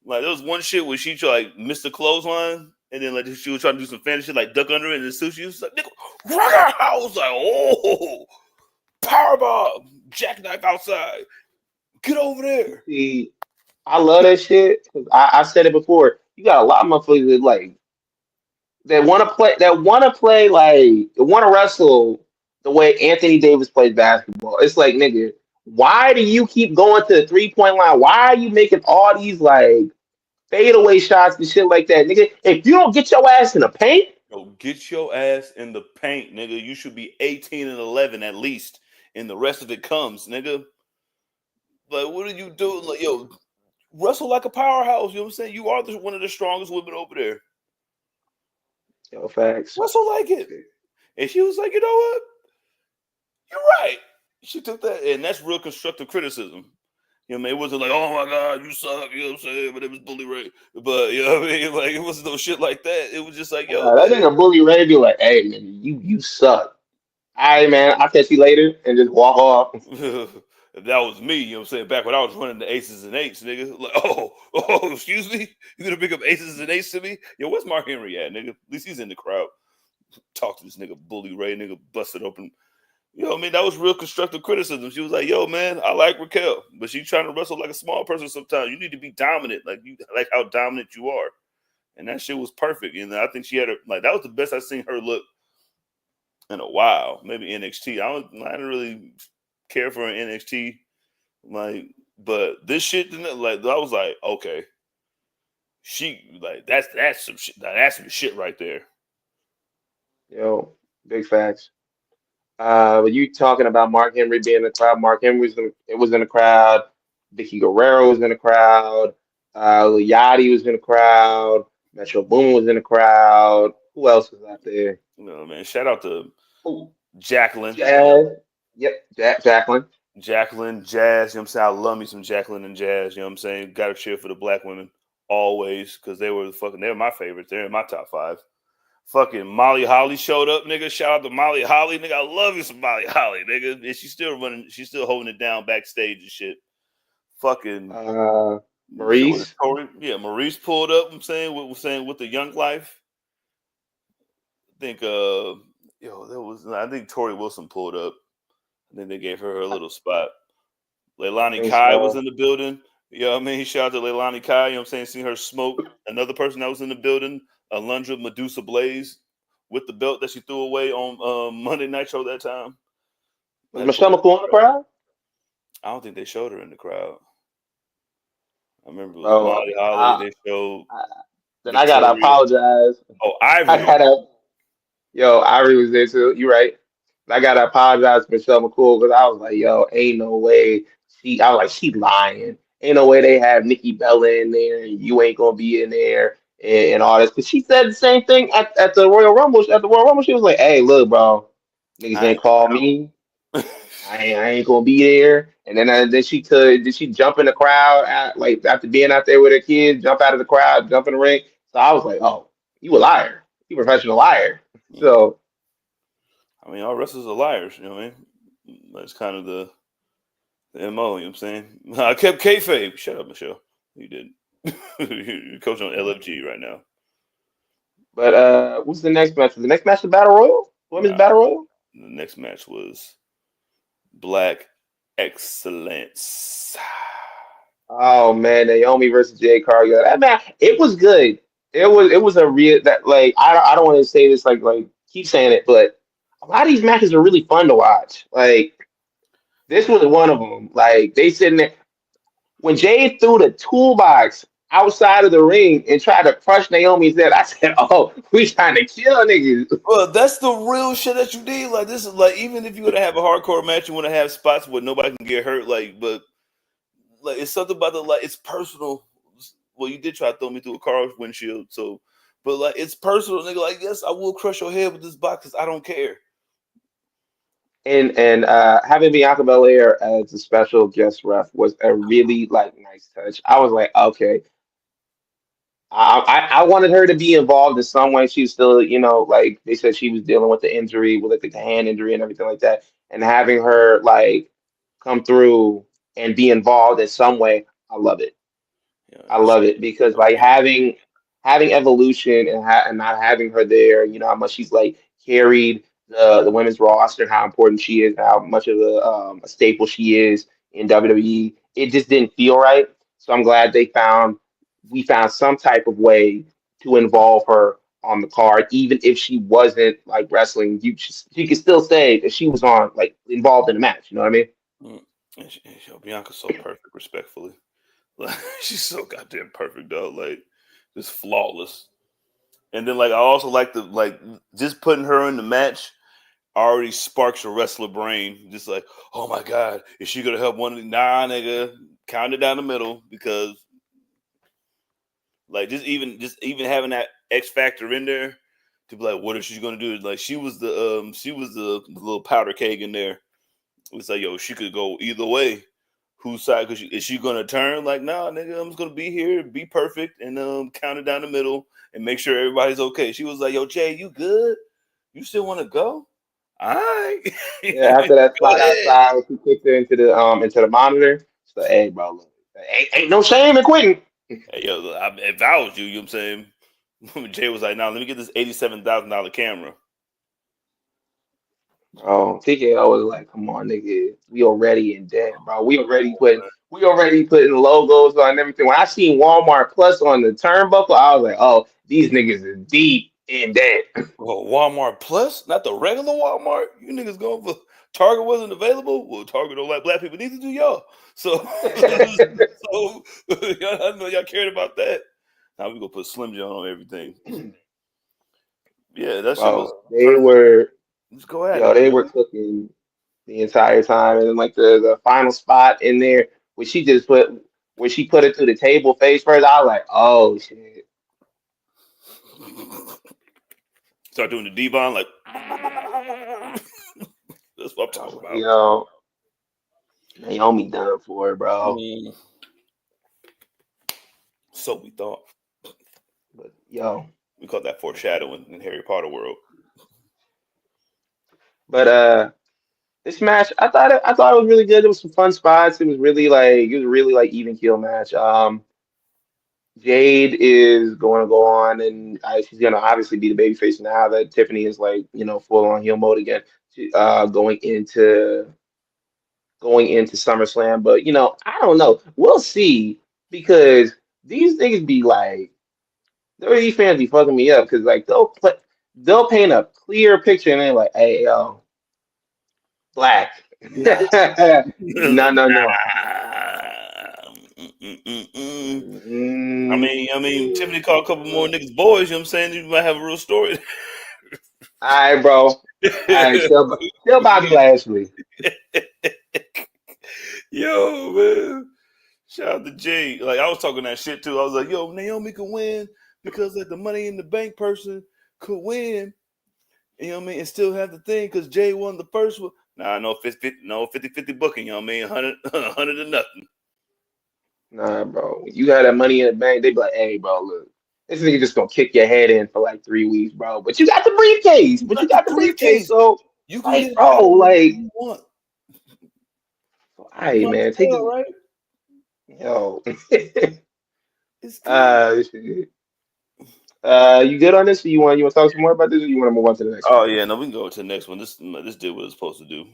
Like there was one shit where she like missed the clothesline and then like she was trying to do some fantasy shit, like duck under it and then sushi was like, nigga, I was like, oh, powerbomb, jackknife outside. Get over there. See, I love that shit. 'Cause I said it before. You got a lot of motherfuckers that like that want to play like want to wrestle the way Anthony Davis plays basketball. It's like, nigga, why do you keep going to the 3 point line? Why are you making all these like fadeaway shots and shit like that, nigga? If you don't get your ass in the paint, Yo, get your ass in the paint, nigga. You should be 18 and 11 at least, and the rest of it comes, nigga. Like, what are you doing? Like, yo, wrestle like a powerhouse. You know what I'm saying? You are one of the strongest women over there. yo, facts. Wrestle like it. And she was like, you know what? You're right. She took that, and that's real constructive criticism. You know what I mean? It wasn't like, oh my God, you suck, you know what I'm saying? But it was Bully Ray. But you know what I mean? Like it wasn't no shit like that. It was just like, yo, That nigga Bully Ray be like, hey man, you suck. All right, man, I'll catch you later and just walk off. man. If that was me, you know what I'm saying? Back when I was running the aces and eights, nigga. Like, oh, excuse me? You gonna pick up aces and eights to me? Yo, where's Mark Henry at, nigga? At least he's in the crowd. Talk to this nigga Bully Ray, nigga busted open. You know what I mean? That was real constructive criticism. She was like, yo, man, I like Raquel, but she's trying to wrestle like a small person sometimes. You need to be dominant, like how dominant you are. And that shit was perfect. And I think she had that was the best I've seen her look in a while. Maybe NXT. I didn't really care for an NXT. But this shit, I was like, okay. She that's some shit. That's some shit right there. Yo, big facts. But you talking about Mark Henry being in the crowd? Mark Henry was in the crowd. Vicky Guerrero was in the crowd. Lil Yachty was in the crowd. Metro Boomin was in the crowd. Who else was out there? You know, man. Shout out to Oh, Jacqueline. Jazz. Yep, Jacqueline. Jacqueline, Jazz, you know what I'm saying? I love me some Jacqueline and Jazz, you know what I'm saying? Got to cheer for the black women always, because they were my favorites. They're in my top 5. Fucking Molly Holly showed up, nigga. Shout out to Molly Holly, nigga. I love you some Molly Holly, nigga. And she's still holding it down backstage and shit. Fucking Maurice. Maurice pulled up, with the Young Life. I think I think Tori Wilson pulled up. And then they gave her a little spot. Leilani Kai was in the building. You know what I mean? Shout out to Leilani Kai, you know what I'm saying? Seeing her smoke. Another person that was in the building, Alundra Medusa Blaze, with the belt that she threw away on Monday Night Show that time. Was Michelle McCool in the crowd? I don't think they showed her in the crowd. I remember it was Molly Holly. They showed. Then I gotta apologize. Oh, Ivory. Ivory was there too. You're right. I gotta apologize to Michelle McCool because I was like, yo, ain't no way. She lying. Ain't no way they have Nikki Bella in there and you ain't gonna be in there and all this. Because she said the same thing at the Royal Rumble. At the Royal Rumble, she was like, hey, look, bro, niggas ain't call me. I ain't gonna be there. And then she jump in the crowd after being out there with her kids, jump out of the crowd, jump in the ring. So I was like, oh, you a liar. You a professional liar. So I mean, all wrestlers are liars, you know what I mean? That's kind of the MO, you know what I'm saying? I kept kayfabe. Shut up, Michelle. You didn't. You're coaching on LFG right now. But what's the next match? The next match is Battle Royal? Women's Battle Royal? The next match was Black Excellence. Oh man, Naomi versus Jade Cargill. That match, it was good. It was a real that like I don't want to say this like keep saying it, but a lot of these matches are really fun to watch. Like this was one of them. Like they sitting there when Jade threw the toolbox outside of the ring and tried to crush Naomi's head. I said, "Oh, we trying to kill niggas." Well, that's the real shit that you need. Like this is like even if you want to have a hardcore match, you want to have spots where nobody can get hurt. But it's something about it's personal. Well, you did try to throw me through a car windshield, but it's personal, nigga. Like, yes, I will crush your head with this box because I don't care. And having Bianca Belair as a special guest ref was a really nice touch. I was like, okay. I wanted her to be involved in some way. She was still, like they said, she was dealing with the injury, with the hand injury and everything like that. And having her come through and be involved in some way, I love it. Yeah, I love it because having Evolution and not having her there, how much she's carried the women's roster, how important she is, how much of a staple she is in WWE. It just didn't feel right. So I'm glad we found some type of way to involve her on the card, even if she wasn't wrestling. She could still say that she was on involved in the match. You know what I mean? Bianca's so perfect, respectfully. She's so goddamn perfect, though. Just flawless. And then I also just putting her in the match already sparks your wrestler brain. Just oh my god, is she gonna help one? Nah, nigga, count it down the middle because just even having that X factor in there to be what is she gonna do? She was the little powder keg in there. It's yo, she could go either way. Whose side? Is she gonna turn? Nah, nigga, I'm just gonna be here, be perfect, and count it down the middle and make sure everybody's okay. She was yo, Jay, you good? You still want to go? All right. Yeah, after that spot outside, when she kicked her into the monitor. So, hey, bro, look, ain't no shame in quitting. Hey, yo, if I was you, you know what I'm saying? Jay was nah, let me get this $87,000 camera. Oh, TKO was come on, nigga, we already in debt, bro. We already putting logos on everything. When I seen Walmart Plus on the turnbuckle, I was like, oh, these niggas is deep in debt. Well, Walmart Plus, not the regular Walmart. You niggas going for Target wasn't available. Well, Target don't like black people. Neither do y'all. So I know y'all cared about that. Now we gonna put Slim John on everything. Yeah, that shit was. They were. Just go ahead. Yo, they were cooking the entire time, and then the final spot in there, where she put it to the table face first. I was like, oh shit. Start doing the Devon that's what I'm talking about. Yo, Naomi done for it, bro. So we thought. But yo, we call that foreshadowing in Harry Potter world. But this match, I thought it was really good. There was some fun spots. It was really like even keel match. Jade is going to go on, and she's going to obviously be the babyface now that Tiffany is like full on heel mode again, going into SummerSlam. But I don't know. We'll see because these things be like these fans be fucking me up because like they'll paint a clear picture and they're like, hey yo, black. Nah. No, no, no. I mean, Tiffany called a couple more niggas boys. You know what I'm saying? You might have a real story. All right, bro. All right, still Bobby Lashley. Yo, man. Shout out to Jade. Like, I was talking that shit, too. I was like, yo, Naomi could win because, like, the Money in the Bank person could win. You know what I mean? And still have the thing because Jade won the first one. Nah, no 50-50 booking, you know what I mean? 100 to nothing. Nah, bro. When you got that Money in the Bank, they be like, hey, bro, look. This nigga just gonna kick your head in for like 3 weeks, bro. But you got the briefcase. You got the briefcase, so you can like, get bro, like you want. All right, man. Take it. Right? Yo. It's good. You good on this? Or you want to talk some more about this, or you want to move on to the next one? Oh yeah, no, we can go to the next one. This did what it's supposed to do.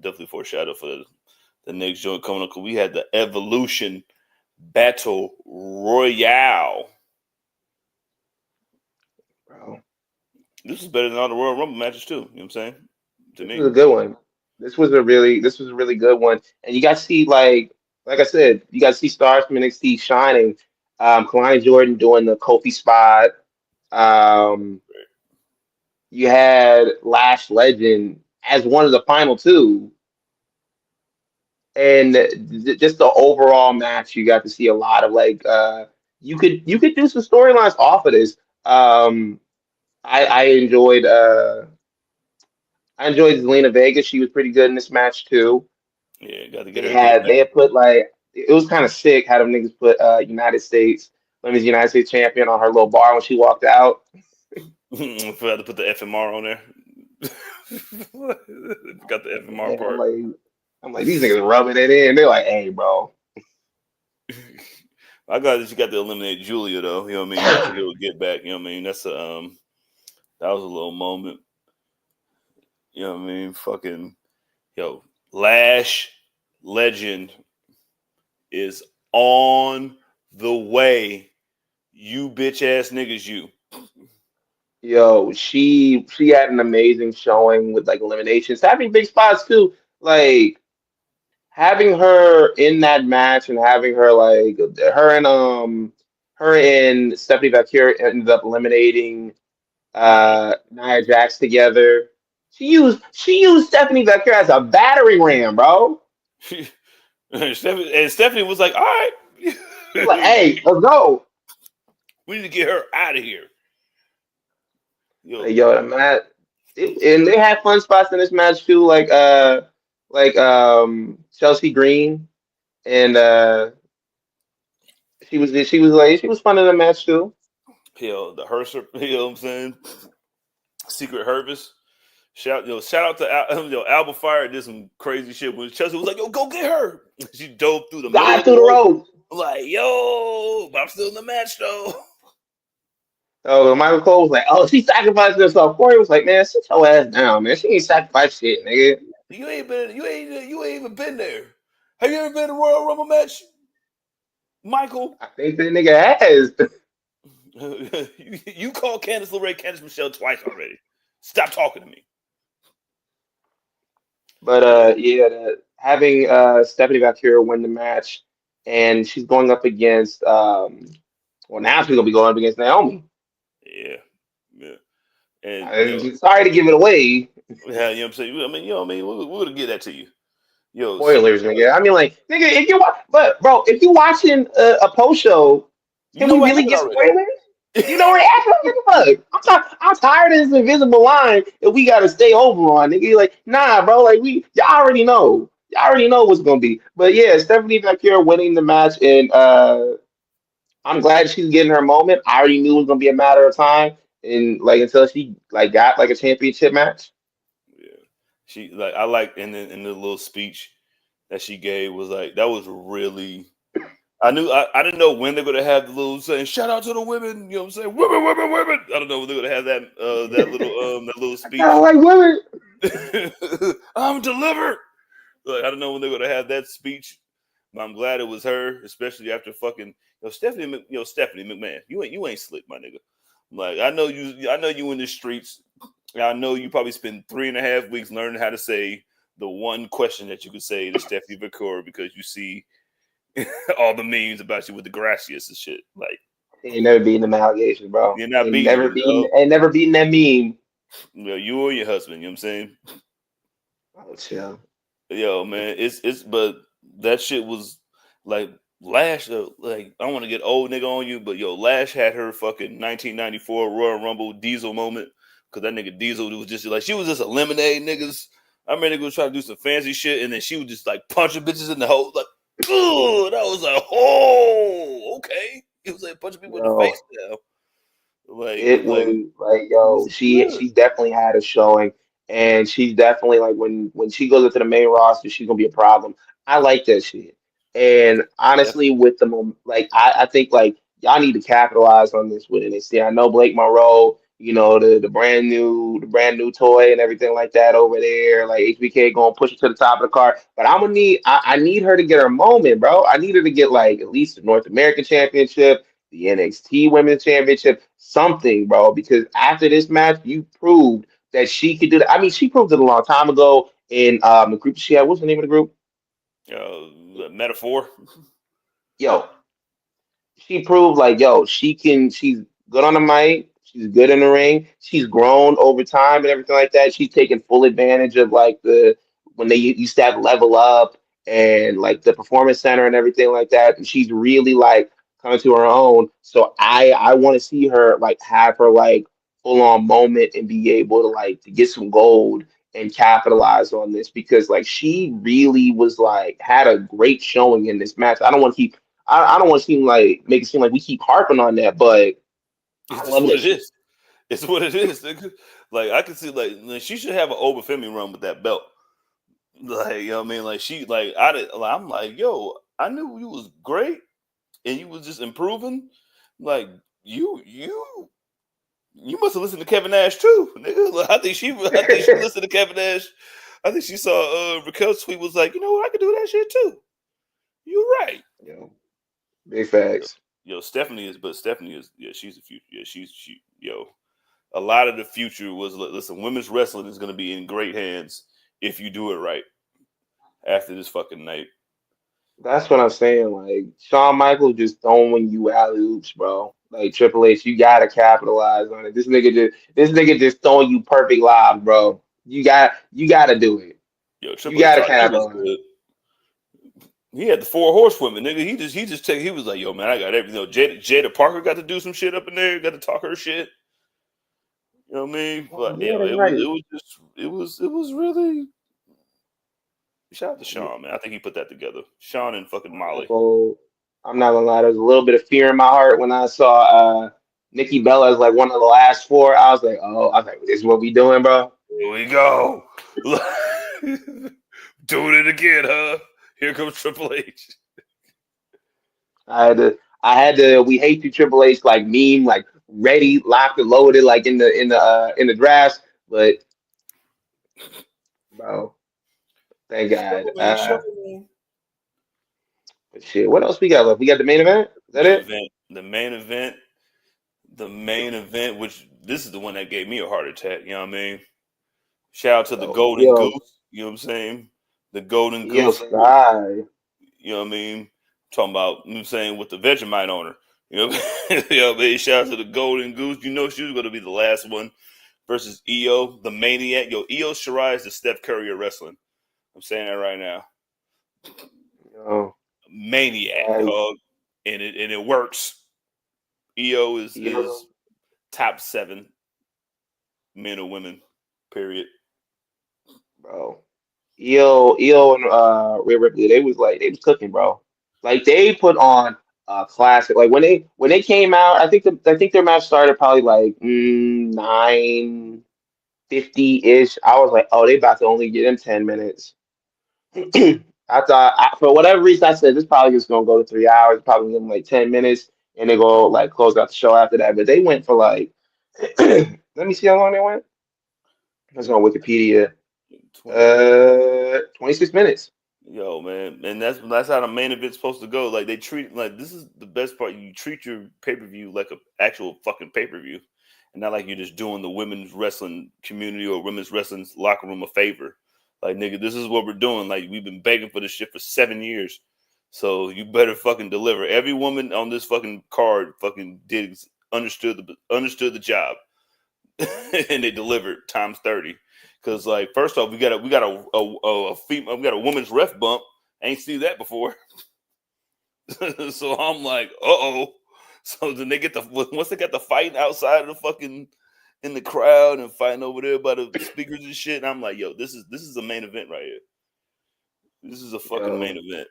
Definitely foreshadow for the next joint coming up. Cause we had the Evolution Battle Royale. Bro, this is better than all the Royal Rumble matches too. You know what I'm saying? This was a good one. This was a really good one, and you got to see like I said, you got to see stars from NXT shining. Kalani Jordan doing the Kofi spot. You had Lash Legend as one of the final two, and just the overall match. You got to see a lot of like you could do some storylines off of this. I enjoyed Zelina Vega. She was pretty good in this match too. Yeah, got to get They her. had put like it was kind of sick how them niggas put United States champion on her little bar when she walked out. Forgot to put the FMR on there. Got the FMR part. I'm like these niggas rubbing it in. They're like, hey, bro. I got that you got to eliminate Julia though. You know what I mean? He'll get back. You know what I mean? That's that was a little moment. You know what I mean? Fucking Lash Legend is on the way. You bitch ass niggas, you. Yo, she had an amazing showing with like eliminations, having big spots too. Like having her in that match and having her like her and Stephanie Valkyrie ended up eliminating Nia Jax together. She used Stephanie Valkyrie as a battering ram, bro. And Stephanie was like, all right. Like, hey, let's go. We need to get her out of here. Yo, the match, and they had fun spots in this match too, like Chelsea Green, and she was fun in the match too. The Herser, you know what I'm saying? Secret Hervis. Shout out to Alba Fire did some crazy shit when Chelsea was like, yo, go get her. She dove through the dive through the rope. I'm like, yo, but I'm still in the match though. Oh, Michael Cole was like, oh, she sacrificed herself. Corey was like, man, sit your ass down, man. She ain't sacrificed shit, nigga. You ain't even been there. Have you ever been to a Royal Rumble match, Michael? I think that nigga has. You called Candice LeRae Candice Michelle twice already. Stop talking to me. But having Stephanie Valkyrie win the match, and she's going up against now she's gonna be going up against Naomi. Yeah. And sorry to give it away. Yeah, you know what I'm saying? I mean, we're gonna get that to you. Spoilers, nigga. I mean, like, nigga, if you're watching a post show, can we really get spoilers? You know what happened? I'm tired of this invisible line that we gotta stay over on, nigga. Like, nah, bro. Like, y'all already know. Y'all already know what's gonna be. But yeah, Stephanie Valkyrie winning the match, and I'm glad she's getting her moment. I already knew it was gonna be a matter of time, and like until she like got like a championship match. Yeah, she like I like in the little speech that she gave was like that was really. I didn't know when they're gonna have the little saying shout out to the women. You know what I'm saying? Women, women, women. I don't know when they're gonna have that little I kind of speech. like women. I'm delivered. Like I don't know when they're gonna have that speech, but I'm glad it was her, especially after fucking Stephanie McMahon. You ain't slick, my nigga. Like I know you in the streets. I know you probably spent 3.5 weeks learning how to say the one question that you could say to Stephanie McCord because you see all the memes about you with the gracias and shit. Like Ain't never beating them allegations, bro. you're not beating them, dog. Ain't never beating that meme. You or your husband, you know what I'm saying? Oh, chill. Yo, man, it's but that shit was like Lash. Like I don't want to get old nigga on you, but yo, Lash had her fucking 1994 Royal Rumble Diesel moment because that nigga Diesel was just like she was just eliminating niggas. I remember nigga was trying to do some fancy shit, and then she was just like punching bitches in the hole. Like, ooh, that was like, oh, okay. It was like punching people in the Yo, face now. Like, it like was like, it yo, was good. she definitely had a showing, and she's definitely like when she goes into the main roster, she's gonna be a problem. I like that shit, and honestly, Definitely. with the like, I think like y'all need to capitalize on this with NXT. I know Blake Monroe, you know the brand new toy and everything like that over there. Like HBK gonna push it to the top of the card, but I need her to get her moment, bro. I need her to get like at least the North American Championship, the NXT Women's Championship, something, bro. Because after this match, you proved that she could do that. I mean, she proved it a long time ago in the group she had. What's the name of the group? Metaphor. Yo, she proved like, yo, she's good on the mic, she's good in the ring, she's grown over time and everything like that. She's taken full advantage of like the when they used to have level up and like the performance center and everything like that. And she's really like coming to her own. So I want to see her like have her like full on moment and be able to like to get some gold and capitalize on this because like she really was like had a great showing in this match. I don't want to seem like make it seem like we keep harping on that, but It's I just love what that it shit. is. It's what it is, nigga. Like I can see, like she should have an Oba Femi run with that belt. Like you know what I mean, like she, like I did. Like, I'm like, yo, I knew you was great and you was just improving. Like you must have listened to Kevin Nash too, nigga. Like, I think she listened to Kevin Nash. I think she saw Raquel's tweet was like, you know what, I could do that shit too. You're right. Yo, big facts. Yo, Stephanie is, yeah, she's the future. Yeah, yo. A lot of the future was, listen, women's wrestling is going to be in great hands if you do it right after this fucking night. That's what I'm saying. Like Shawn Michaels just throwing you alley oops, bro. Like Triple H, you gotta capitalize on it. This nigga just throwing you perfect live, bro. You gotta do it. Yo, You Triple H gotta already knew cap was on it. good. He had the four horsewomen, nigga. He was like, yo, man, I got everything. You know, Jada Parker got to do some shit up in there, got to talk her shit. You know what I mean? Oh But yeah, yo, that's right. it was really. Shout out to Yeah, Sean, man. I think he put that together. Sean and fucking I'm not Molly. gonna, I'm not gonna lie. There's a little bit of fear in my heart when I saw Nikki Bella as like one of the last four. I was like, oh, I was like, this is what we doing, bro. Here we go. Doing it again, huh? Here comes Triple H. I had to. We hate you, Triple H, like meme, like ready, locked and loaded, like in the drafts. But bro, thank God. Shuffle me. But shit, what else we got left? We got the main event. Is that it? The main event, which this is the one that gave me a heart attack. You know what I mean? Shout out to the Yo, Golden Goose. You know what I'm saying? The Golden Iyo Goose. Sky. You know what I mean? Talking about, you know what I'm saying, with the Vegemite on her. You know what I mean? You know what I mean? Shout out to the Golden Goose. You know she was going to be the last one versus Iyo, the Maniac. Yo, Iyo Shirai is the Steph Curry of wrestling. I'm saying that right now. Yo, Maniac, like dog. And it works. Iyo Iyo, is top 7 men or women, period. bro. Iyo and Rhea Ripley, they was cooking, bro. Like they put on classic. Like when they came out, I think their match started probably like 9:50-ish. I was like, oh, they about to only get in 10 minutes. I thought for whatever reason I said this probably just gonna go to 3 hours, probably give them like 10 minutes, and they go like close out the show after that. But they went for like let me see how long they went. Let's go on Wikipedia. 26 minutes. Yo, man, and that's how the main event's supposed to go. Like they treat like this is the best part. You treat your pay-per-view like an actual fucking pay-per-view, and not like you're just doing the women's wrestling community or women's wrestling locker room a favor. Like, nigga, this is what we're doing. Like, we've been begging for this shit for 7 years, so you better fucking deliver. Every woman on this fucking card fucking understood the job, and they delivered times 30. Because, like, first off, we got a female, we got a woman's ref bump. Ain't seen that before. So I'm like, uh-oh. So then once they got the fight outside of the fucking in the crowd and fighting over there by the speakers and shit, and I'm like, yo, this is a main event right here. This is a fucking main event.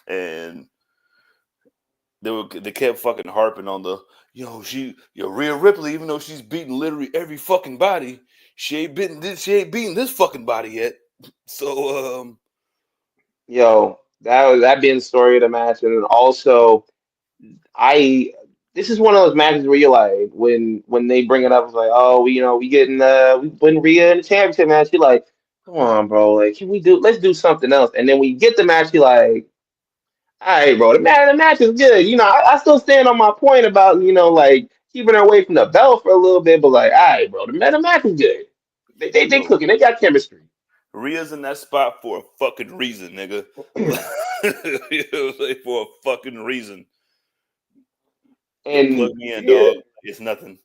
And they kept fucking harping on the, Rhea Ripley, even though she's beaten literally every fucking body, she ain't beaten this fucking body yet. So that being the story of the match. And then also this is one of those matches where you're like, when they bring it up, it's like, oh, we win Rhea in the championship match. You're like, come on, bro, like, let's do something else. And then we get the match, you're like, all right, bro, the match is good. I still stand on my point about, like keeping her away from the belt for a little bit, but like, all right, bro, the match is good. They cooking, they got chemistry. Rhea's in that spot for a fucking reason, nigga. For a fucking reason. And plug me in, dog. It's nothing.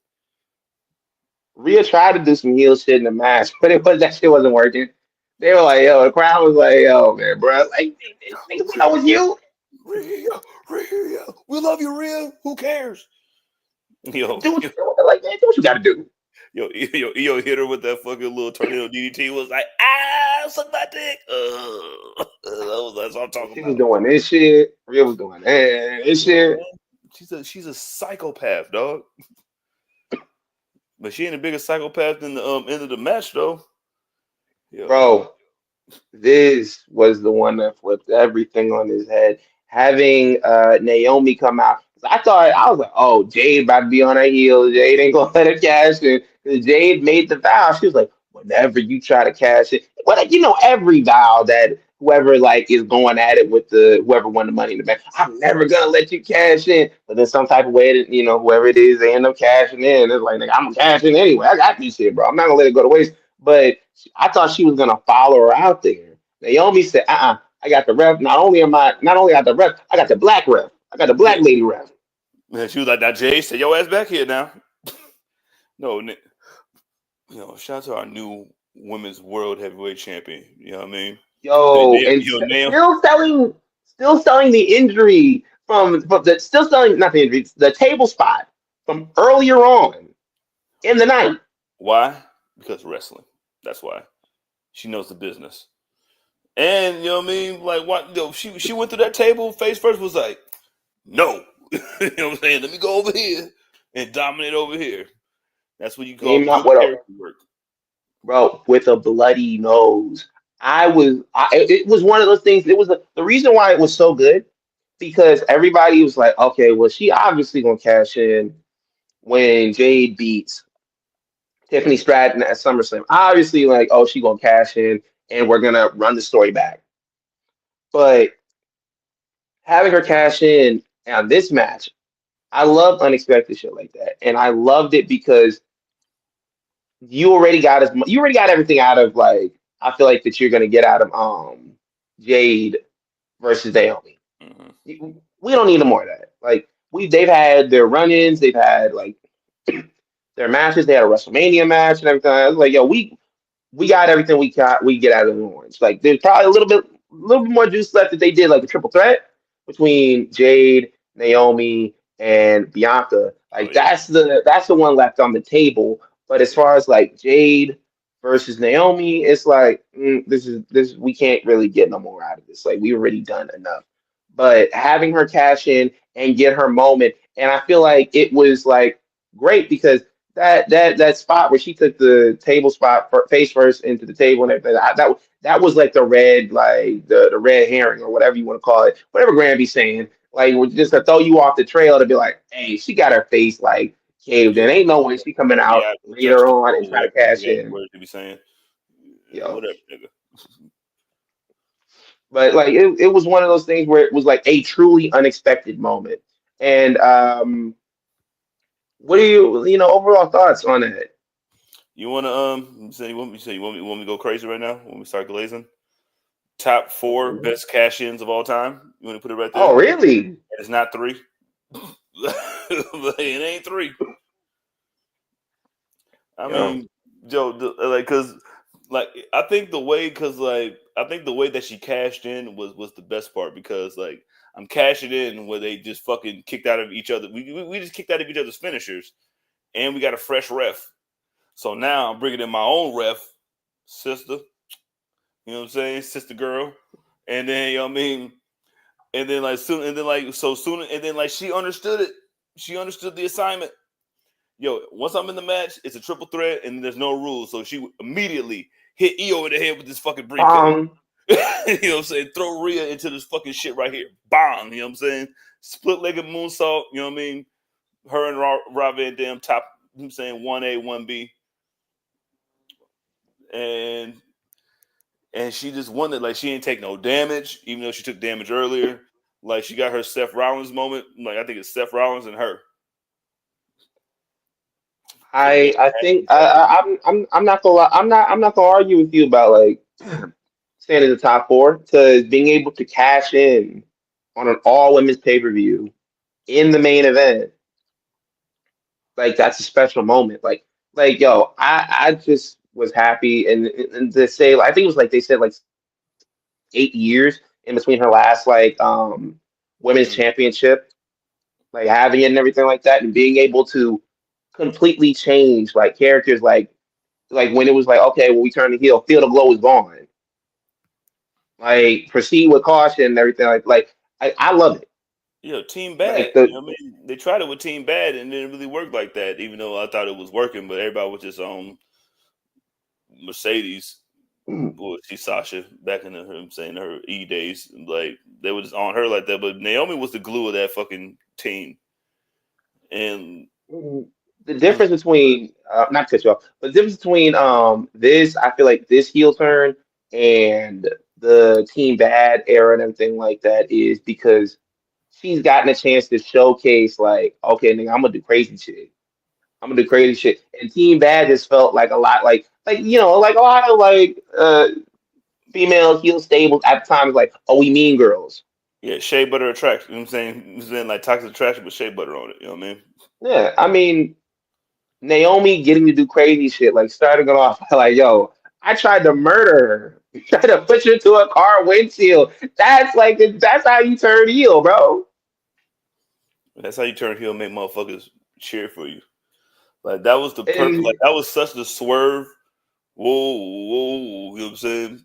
Rhea tried to do some heel shit in the match, but that shit wasn't working. They were like, yo, the crowd was like, yo, man, bro, like, niggas know it's you. Rhea, we love you, Rhea. Who cares? Do what you gotta do. Iyo hit her with that fucking little tornado DDT. Was like, suck my dick. That's what I'm talking about. She was doing this shit. Rhea was doing this shit. She's a psychopath, dog. But she ain't a bigger psychopath than the end of the match, though. Bro, this was the one that flipped everything on his head. Having Naomi come out, I was like, oh, Jade about to be on her heels. Jade ain't gonna let her cash in. Jade made the vow. She was like, whenever you try to cash it, every vow that whoever like is going at it with whoever won the money in the bank, I'm never gonna let you cash in. But then some type of way that whoever it is, they end up cashing in. It's like, I'm gonna cash in anyway. I got this shit, bro. I'm not gonna let it go to waste. But I thought she was gonna follow her out there. Naomi said, I got the ref. Not only I got the ref, I got the black ref. I got the black lady ref. Man, she was like, that Jay said, your ass back here now. No, shout out to our new women's world heavyweight champion. You know what I mean? Still selling the injury still selling, not the injury, the table spot from earlier on in the night. Why? Because wrestling. That's why. She knows the business. And you know what I mean? Like, what? She went through that table face first, was like, no. You know what I'm saying? Let me go over here and dominate over here. That's what you call good character work. Bro, with a bloody nose. It was one of those things. It was the reason why it was so good, because everybody was like, okay, well, she obviously gonna cash in when Jade beats Tiffany Stratton at SummerSlam. Obviously, like, oh, she gonna cash in and we're gonna run the story back. But having her cash in on this match, I love unexpected shit like that, and I loved it because you already got everything out of, like, I feel like that you're gonna get out of Jade versus Naomi. Mm-hmm. We don't need no more of that. Like, they've had their run-ins, they've had like their matches, they had a WrestleMania match and everything. I was like, yo, we got everything we get out of the orange. Like, there's probably a little bit more juice left that they did, like a triple threat between Jade, Naomi, and Bianca. Like, that's the one left on the table. But as far as like Jade versus Naomi, it's like this we can't really get no more out of this. Like, we've already done enough. but having her cash in and get her moment, and I feel like it was like great because that spot where she took the table spot face first into the table and everything, that was like the red, like the red herring or whatever you want to call it, whatever Granby's saying, like just to throw you off the trail to be like, hey, she got her face like caved in. Yeah. Ain't no way she coming Gotta be out out later on and juxtaposed, try to whatever cash you in. words to be saying. Yo. Whatever, nigga. But like it was one of those things where it was like a truly unexpected moment. And what are overall thoughts on it? You wanna you want me to go crazy right now? When we start glazing? Top 4 best cash ins of all time. You want to put it right there? Oh, really? It's not 3. It ain't 3. I Yo. mean, Joe, I think the way that she cashed in was the best part because like I'm cashing in where they just fucking kicked out of each other. We just kicked out of each other's finishers, and we got a fresh ref. So now I'm bringing in my own ref, sister. You know what I'm saying, sister girl, and then you know what I mean, and then like soon, and then like so soon, and then like she understood it. She understood the assignment. Yo, once I'm in the match, it's a triple threat and there's no rules. So she immediately hit Iyo in the head with this fucking briefcase. You know what I'm saying? Throw Rhea into this fucking shit right here. Bang! You know what I'm saying? Split-legged moonsault. You know what I mean? Her and Rob Van Dam top, you know what I'm saying, 1A, 1B. And she just won it. Like, she didn't take no damage, even though she took damage earlier. Like, she got her Seth Rollins moment. Like, I think it's Seth Rollins and her. I think I'm not gonna lie, I'm not gonna argue with you about like staying in the top 4 because being able to cash in on an all women's pay-per-view in the main event, like that's a special moment. Like yo, I just was happy and to say I think it was like they said like 8 years in between her last like women's championship, like having it and everything like that, and being able to completely change like characters like when it was like, okay, when we turn the heel, Feel the Glow is gone. Like proceed with caution and everything. I love it. Team Bad. Like You know what I mean? They tried it with Team Bad and it didn't really work like that, even though I thought it was working, but everybody was just on Mercedes. Well, she's Sasha back in her E days. Like they were just on her like that. But Naomi was the glue of that fucking team. And the difference between not to cut you off, but the difference between this, I feel like this heel turn and the Team Bad era and everything like that is because she's gotten a chance to showcase like, okay, nigga, I'm gonna do crazy shit. I'm gonna do crazy shit. And Team Bad just felt like a lot like like a lot of like female heel stables at times like, oh, we mean girls. yeah, shea butter attraction. You know what I'm saying? Like toxic attraction with shea butter on it. You know what I mean? Yeah, I mean Naomi getting to do crazy shit, like starting it off like, yo, I tried to murder her. Tried to push her to a car windshield. That's how you turn heel, bro. That's how you turn heel and make motherfuckers cheer for you. Like that was the perfect. And Like that was such the swerve. Whoa, whoa! You know what I'm saying?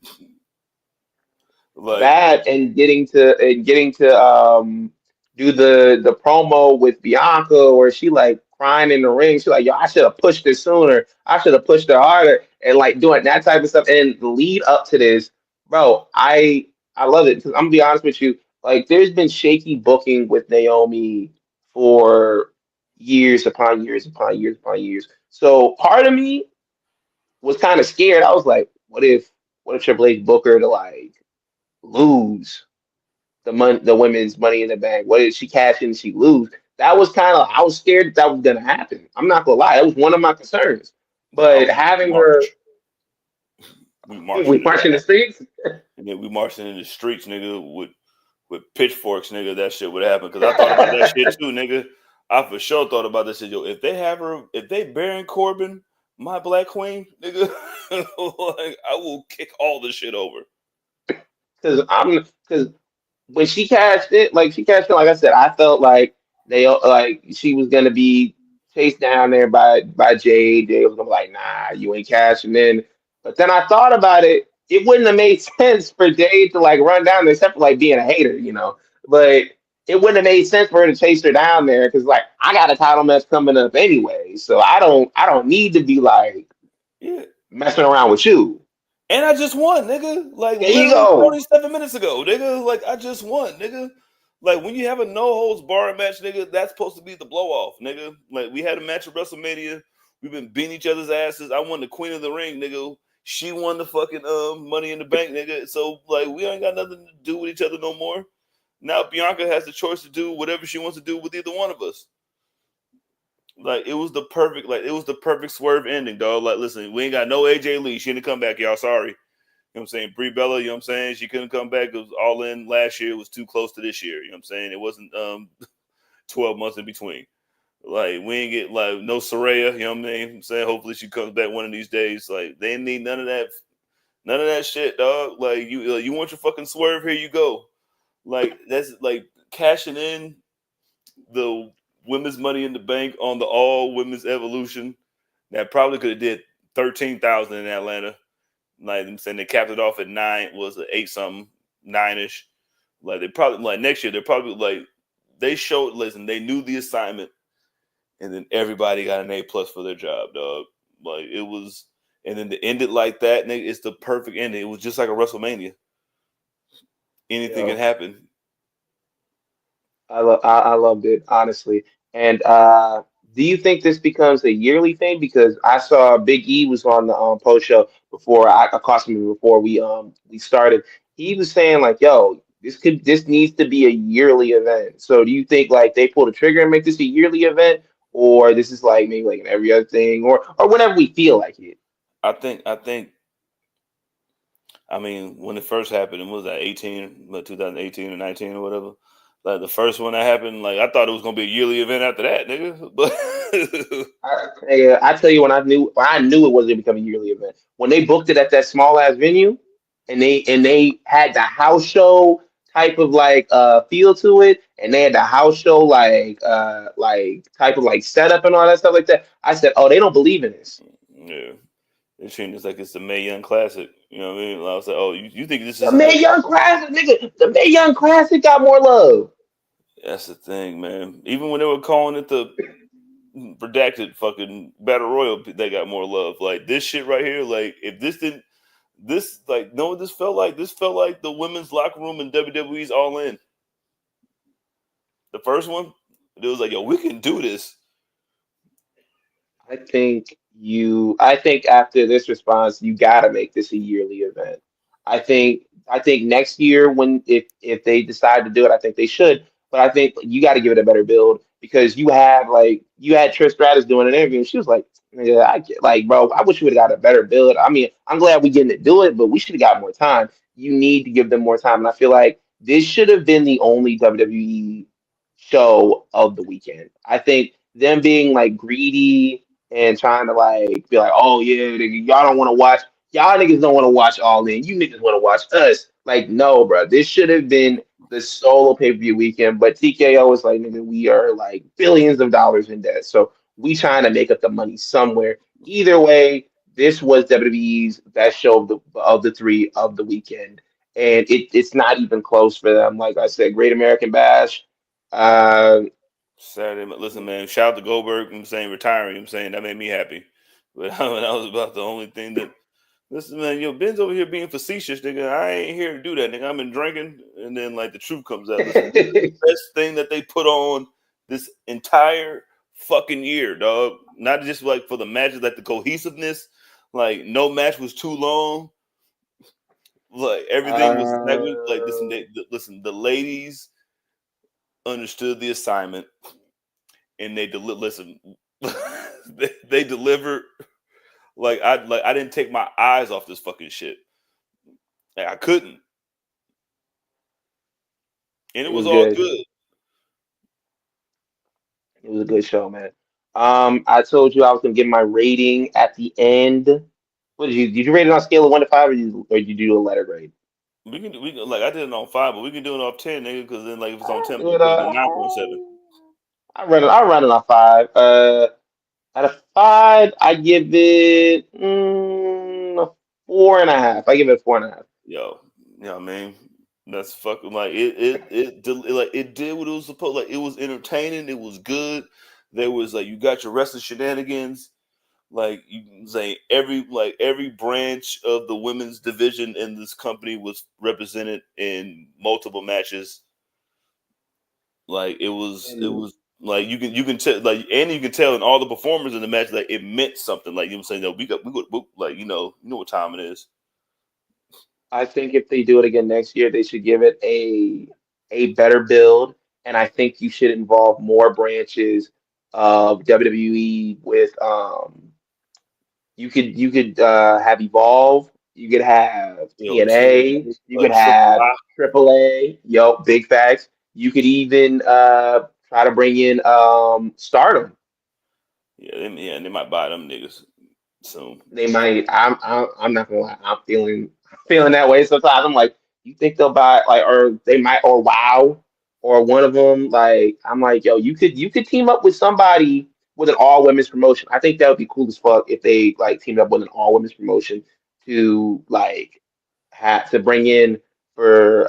Like that and getting to do the promo with Bianca where she like crying in the ring. She like, yo, I should have pushed her sooner. I should have pushed her harder and like doing that type of stuff. And the lead up to this, bro, I love it because I'm gonna be honest with you. Like, there's been shaky booking with Naomi for years upon years upon years upon years. So part of me was kind of scared. I was like, what if Triple H book her to like lose the women's money in the bank? What if she cash in and she lose? That was kind of I was scared that was gonna happen. I'm not gonna lie, that was one of my concerns. I But was having her, March. We we marching, march in the streets. and then we marching in the streets, nigga, with pitchforks, nigga. That shit would happen because I thought about that shit too, nigga. I for sure thought about this shit. Yo, if they Baron Corbin, my Black Queen, nigga, like I will kick all this shit over. Because when she cashed in, like I said, I felt like she was gonna be chased down there by Jade. Jade was gonna be like, nah, you ain't cashing in. But then I thought about it. It wouldn't have made sense for Jade to like run down there except for like being a hater. but it wouldn't have made sense for her to chase her down there because like I got a title match coming up anyway, so I don't need to be like Yeah. messing around with you. And I just won, nigga. Like There you literally go. 47 minutes ago, nigga. Like I just won, nigga. Like when you have a no holds bar match, nigga, that's supposed to be the blow off, nigga. Like we had a match at WrestleMania. We've been beating each other's asses. I won the Queen of the Ring, nigga. She won the fucking Money in the Bank, nigga. So like we ain't got nothing to do with each other no more. Now Bianca has the choice to do whatever she wants to do with either one of us. Like it was the perfect swerve ending, dog. Like, listen, we ain't got no AJ Lee. She didn't come back, y'all. Sorry. You know what I'm saying? Brie Bella, you know what I'm saying? She couldn't come back. It was all in last year. It was too close to this year. You know what I'm saying? It wasn't 12 months in between. Like, we ain't get like no Saraya, you know what I mean? I'm saying hopefully she comes back one of these days. Like, they didn't need none of that shit, dog. Like, you want your fucking swerve, here you go. Like, that's like cashing in the women's Money in the Bank on the all women's Evolution. That probably could have did 13,000 in Atlanta. Like I'm saying, they capped it off at 9. Was it 8 something, 9ish? Like they probably like next year. They're probably like they showed. Listen, they knew the assignment, and then everybody got an A+ for their job, dog. Like it was, and then to end it like that, nigga, it's the perfect ending. It was just like a WrestleMania. Anything can happen. I loved it, honestly. And do you think this becomes a yearly thing? Because I saw Big E was on the post show before I caught him before we started. He was saying like, "Yo, this needs to be a yearly event." So do you think like they pull the trigger and make this a yearly event, or this is like maybe like an every other thing, or whenever we feel like it? I think. I mean, when it first happened, it was that 2018 or 19 or whatever. Like the first one that happened, like I thought it was gonna be a yearly event after that, nigga. But I tell you when I knew it wasn't becoming a yearly event when they booked it at that small ass venue and they had the house show type of like feel to it and they had the house show like type of like setup and all that stuff like that. I said, oh, they don't believe in this. yeah, they treat it like it's the Mae Young Classic. You know what I mean? I was like, oh, you think this The is Mae Young Classic, nigga, the Mae Young Classic got more love. That's the thing, man. Even when they were calling it the redacted fucking battle royal, they got more love. Like this shit right here, like if this didn't, this like no, this felt like the women's locker room in WWE's All In. The first one, it was like, yo, we can do this. I think after this response, you gotta make this a yearly event. I think next year when if they decide to do it, I think they should. But I think you got to give it a better build because you had Trish Stratus doing an interview and she was like, yeah, I get like, bro, I wish we would have got a better build. I mean, I'm glad we getting to do it, but we should have got more time. You need to give them more time. And I feel like this should have been the only WWE show of the weekend. I think them being like greedy and trying to like be like, oh yeah, nigga, y'all don't want to watch, y'all niggas don't want to watch All In. You niggas want to watch us. Like, no, bro, this should have been the solo pay per view weekend. But TKO was like, nigga, we are like billions of dollars in debt, so we trying to make up the money somewhere. Either way, this was WWE's best show of the three of the weekend, and it's not even close for them. Like I said, Great American Bash. Uh, Saturday, listen, man. Shout out to Goldberg. I'm saying retiring. I'm saying that made me happy. But that was about the only thing that. Listen, man. Yo, Ben's over here being facetious, nigga. I ain't here to do that, nigga. I've been drinking, and then like the truth comes out. Listen, this is the best thing that they put on this entire fucking year, dog. Not just like for the matches, like the cohesiveness. Like no match was too long. Like everything was like listen. The ladies understood the assignment and they listen. they delivered. I didn't take my eyes off this fucking shit. Like, I couldn't, and it it was was all good. good. It was a good show, man. I told you I was gonna give my rating at the end. What did you rate it on a scale of 1 to 5, or did you do a letter grade? We can like I did it on 5, but we can do it off 10, nigga. Because then like if it's on I 10, do we it. put it at 9.7. I run it on 5. Out of 5, I give it a 4.5. I give it a 4.5. Yo, you know what I mean? That's fucking like it did what it was supposed. Like it was entertaining. It was good. There was like you got your wrestling shenanigans. Like you can say every branch of the women's division in this company was represented in multiple matches. Like it And was like you can tell like and you can tell in all the performers in the match that it meant something. Like you know what I'm saying, no, we like you know what time it is. I think if they do it again next year, they should give it a better build, and I think you should involve more branches of WWE with you could have Evolve, you could have You know, TNA, you could triple have I. AAA, yo, big facts. You could even try to bring in Stardom. Yeah, and they might buy them niggas soon. They might. I'm not gonna lie. I'm feeling that way sometimes. I'm like, you think they'll buy like, or they might, or Wow, or one of them. Like, I'm like, yo, you could team up with somebody with an all women's promotion. I think that would be cool as fuck if they like teamed up with an all women's promotion to like have to bring in for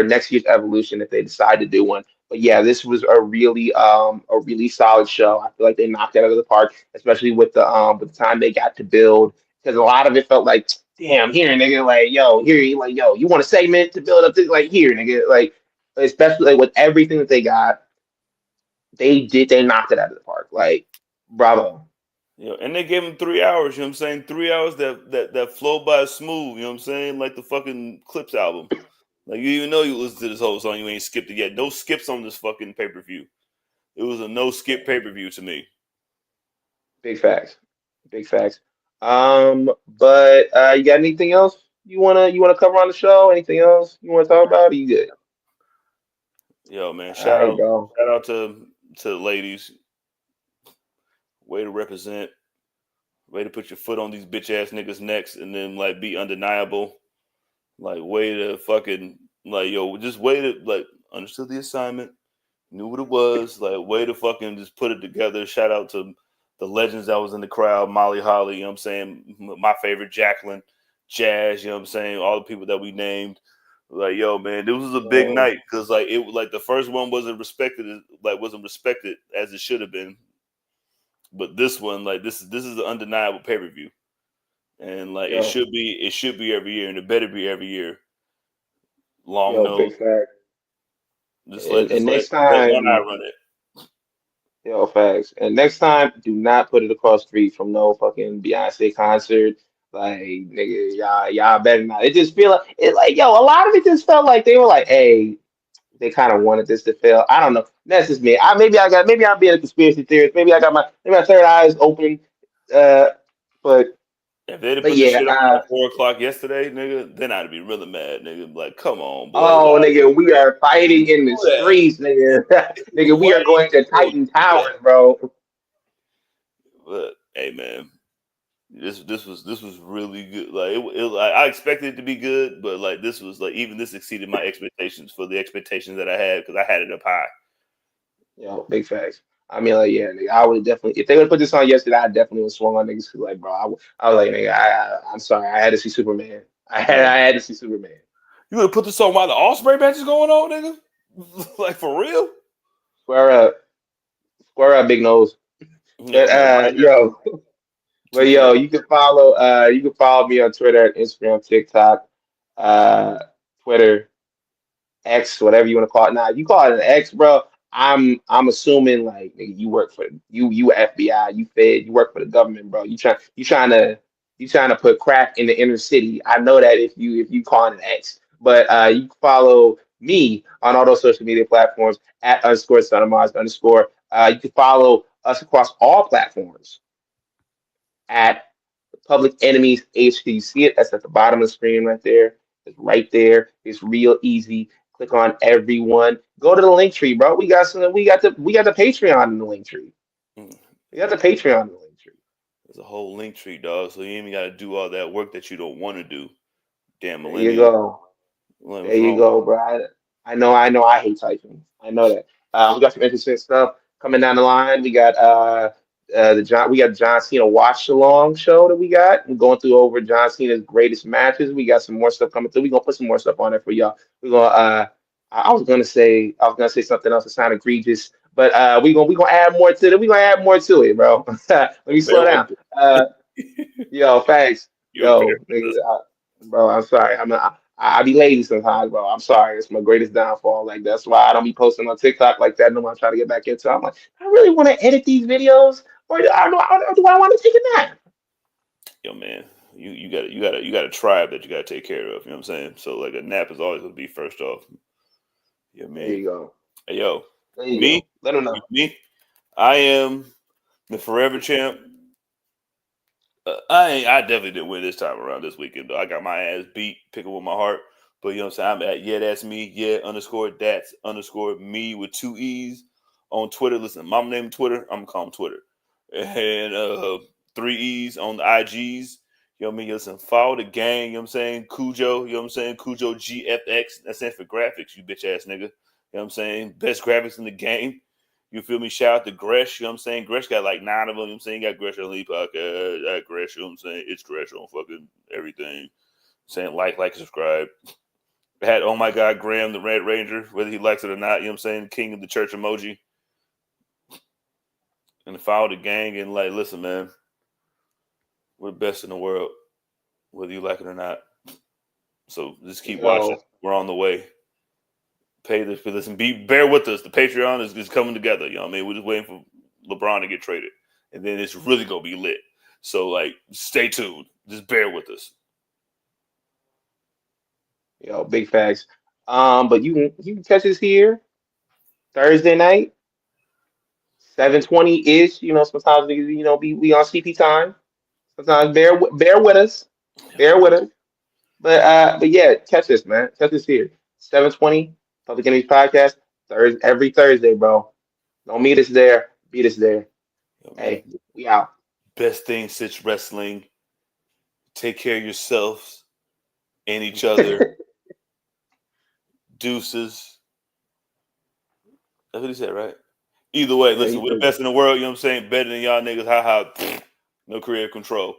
next year's Evolution if they decide to do one. But yeah, this was a really solid show. I feel like they knocked it out of the park, especially with the time they got to build, because a lot of it felt like, damn, here nigga, like yo, here like yo, you want a segment to build up to like here nigga, like especially like with everything that they got, they knocked it out of the park. Like bravo. And they gave him 3 hours, you know what I'm saying? 3 hours that flow by smooth, you know what I'm saying? Like the fucking Clips album. Like you even know you listen to this whole song, you ain't skipped it yet. No skips on this fucking pay-per-view. It was a no skip pay-per-view to me. Big facts. Big facts. But you got anything else you wanna cover on the show? Anything else you wanna talk about? Are you good? Yo, man, All right, bro. shout out to the ladies. Way to represent, way to put your foot on these bitch ass niggas' necks and then like be undeniable. Like way to fucking like yo, just way to like understood the assignment, knew what it was, like way to fucking just put it together. Shout out to the legends that was in the crowd, Molly Holly, you know what I'm saying? My favorite Jacqueline, Jazz, you know what I'm saying? All the people that we named. Like, yo, man, this was a big So, night because like it like the first one wasn't respected as it should have been. But this one, like this is an undeniable pay-per-view. And like yo, it should be every year and it better be every year. Long big nose. fact. Just let And next let one eye time, run it. facts. And next time, do not put it across the street from no fucking Beyonce concert. Like, nigga, y'all better not. It just feel like it like, yo, a lot of it just felt like they were like, hey, they kind of wanted this to fail. I don't know. That's just me. Maybe I'm being a conspiracy theorist. Maybe my third eye is open. Uh, but If they'd have but put this yeah. shit on at 4 o'clock yesterday, nigga, then I'd be really mad, nigga. Like, come on, boy. Oh, nigga, we are fighting in the Do that? streets, nigga. Nigga, we Why are going to you Titan do that? Towers, bro. But hey, man, this was really good. Like like, I expected it to be good, but like this was like even this exceeded my expectations for the expectations that I had because I had it up high. Yo, big facts. I mean, like, yeah, nigga, I would definitely, if they would have put this on yesterday, I definitely would swung on niggas. 'Cause, like, bro, I was like, nigga, I'm sorry, I had to see Superman. Man, I had to see Superman. you would have put this on while the Osprey match is going on, nigga. Like for real? Square up, square up, big nose. Yo, But man, right here, yo, but 2K. yo, you can follow me on Twitter, Instagram, TikTok, uh, Twitter. X, whatever you want to call it. Now, you call it an X, bro. I'm assuming like nigga, you work for you FBI, you Fed, you work for the government, bro. You trying to put crack in the inner city. I know that if you call it an X, but you can follow me on all those social media platforms at underscore son of Mars underscore. You can follow us across all platforms at Public Enemies HQ. You see it? That's at the bottom of the screen right there. It's right there. It's real easy. Click on everyone. Go to the link tree, bro. We got some. We got the Patreon in the link tree. Mm. We got the Patreon in the link tree. There's a whole link tree, dog. So you ain't even got to do all that work that you don't want to do. Damn There you millennial. go. Like, There what's you wrong? go, bro. I know. I know. I hate typing. I know that. We got some interesting stuff coming down the line. We got we got John Cena watch along show that we got. We're going through over John Cena's greatest matches. We got some more stuff coming through. We're gonna put some more stuff on there for y'all. We're gonna I was gonna say something else that sounded egregious, but we gonna add more to it. We're gonna add more to it, bro. Let me slow down. Yo, thanks. You're Yo, nigga, bro, I'm sorry. I be lazy sometimes, bro. I'm sorry. It's my greatest downfall. Like that's why I don't be posting on TikTok like that. No one try to get back into. I'm like, I really want to edit these videos, or do I want to take a nap? Yo, man, you got a tribe that you got to take care of. You know what I'm saying? So like a nap is always gonna be first off. Yeah, There man. you go. Hey, yo, There you me, go. Let them know. me. I am the forever champ. I definitely didn't win this time around this weekend though. I got my ass beat, picking with my heart. But you know what I'm saying? I'm at that's me, that's underscore me with 2 E's on Twitter. Listen, mom name Twitter, I'm gonna call him Twitter. And 3 E's on the IGs. You know what I mean? Listen, follow the gang, you know what I'm saying? Cujo, you know what I'm saying? Cujo GFX. That stands for graphics, you bitch ass nigga. You know what I'm saying? Best graphics in the game. You feel me? Shout out to Gresh, you know what I'm saying? Gresh got like 9 of them, you know what I'm saying? Got Gresh on the podcast, Gresh, you know what I'm saying? It's Gresh on fucking everything. Saying like, subscribe. Had, oh my God, Graham, the Red Ranger, whether he likes it or not, you know what I'm saying? King of the church emoji. And follow the gang and like, listen, man, we're the best in the world, whether you like it or not. So just keep watching. We're on the way. Pay this for this and bear with us. The Patreon is coming together. You know what I mean? We're just waiting for LeBron to get traded. And then it's really gonna be lit. So like stay tuned. Just bear with us. Yo, big facts. But you can catch us here Thursday night, 7:20 ish. You know, sometimes we on CP time. Sometimes bear with us. Bear with us. But yeah, catch us, man. Catch us here. 7:20, Public Enemies Podcast. Every Thursday, bro. Don't meet us there. Beat us there. Yo, Hey, we out. Best thing since wrestling. Take care of yourselves and each other. Deuces. That's what he said, right? Either way, listen, we're the best in the world, you know what I'm saying? Better than y'all niggas. Ha ha. No creative control.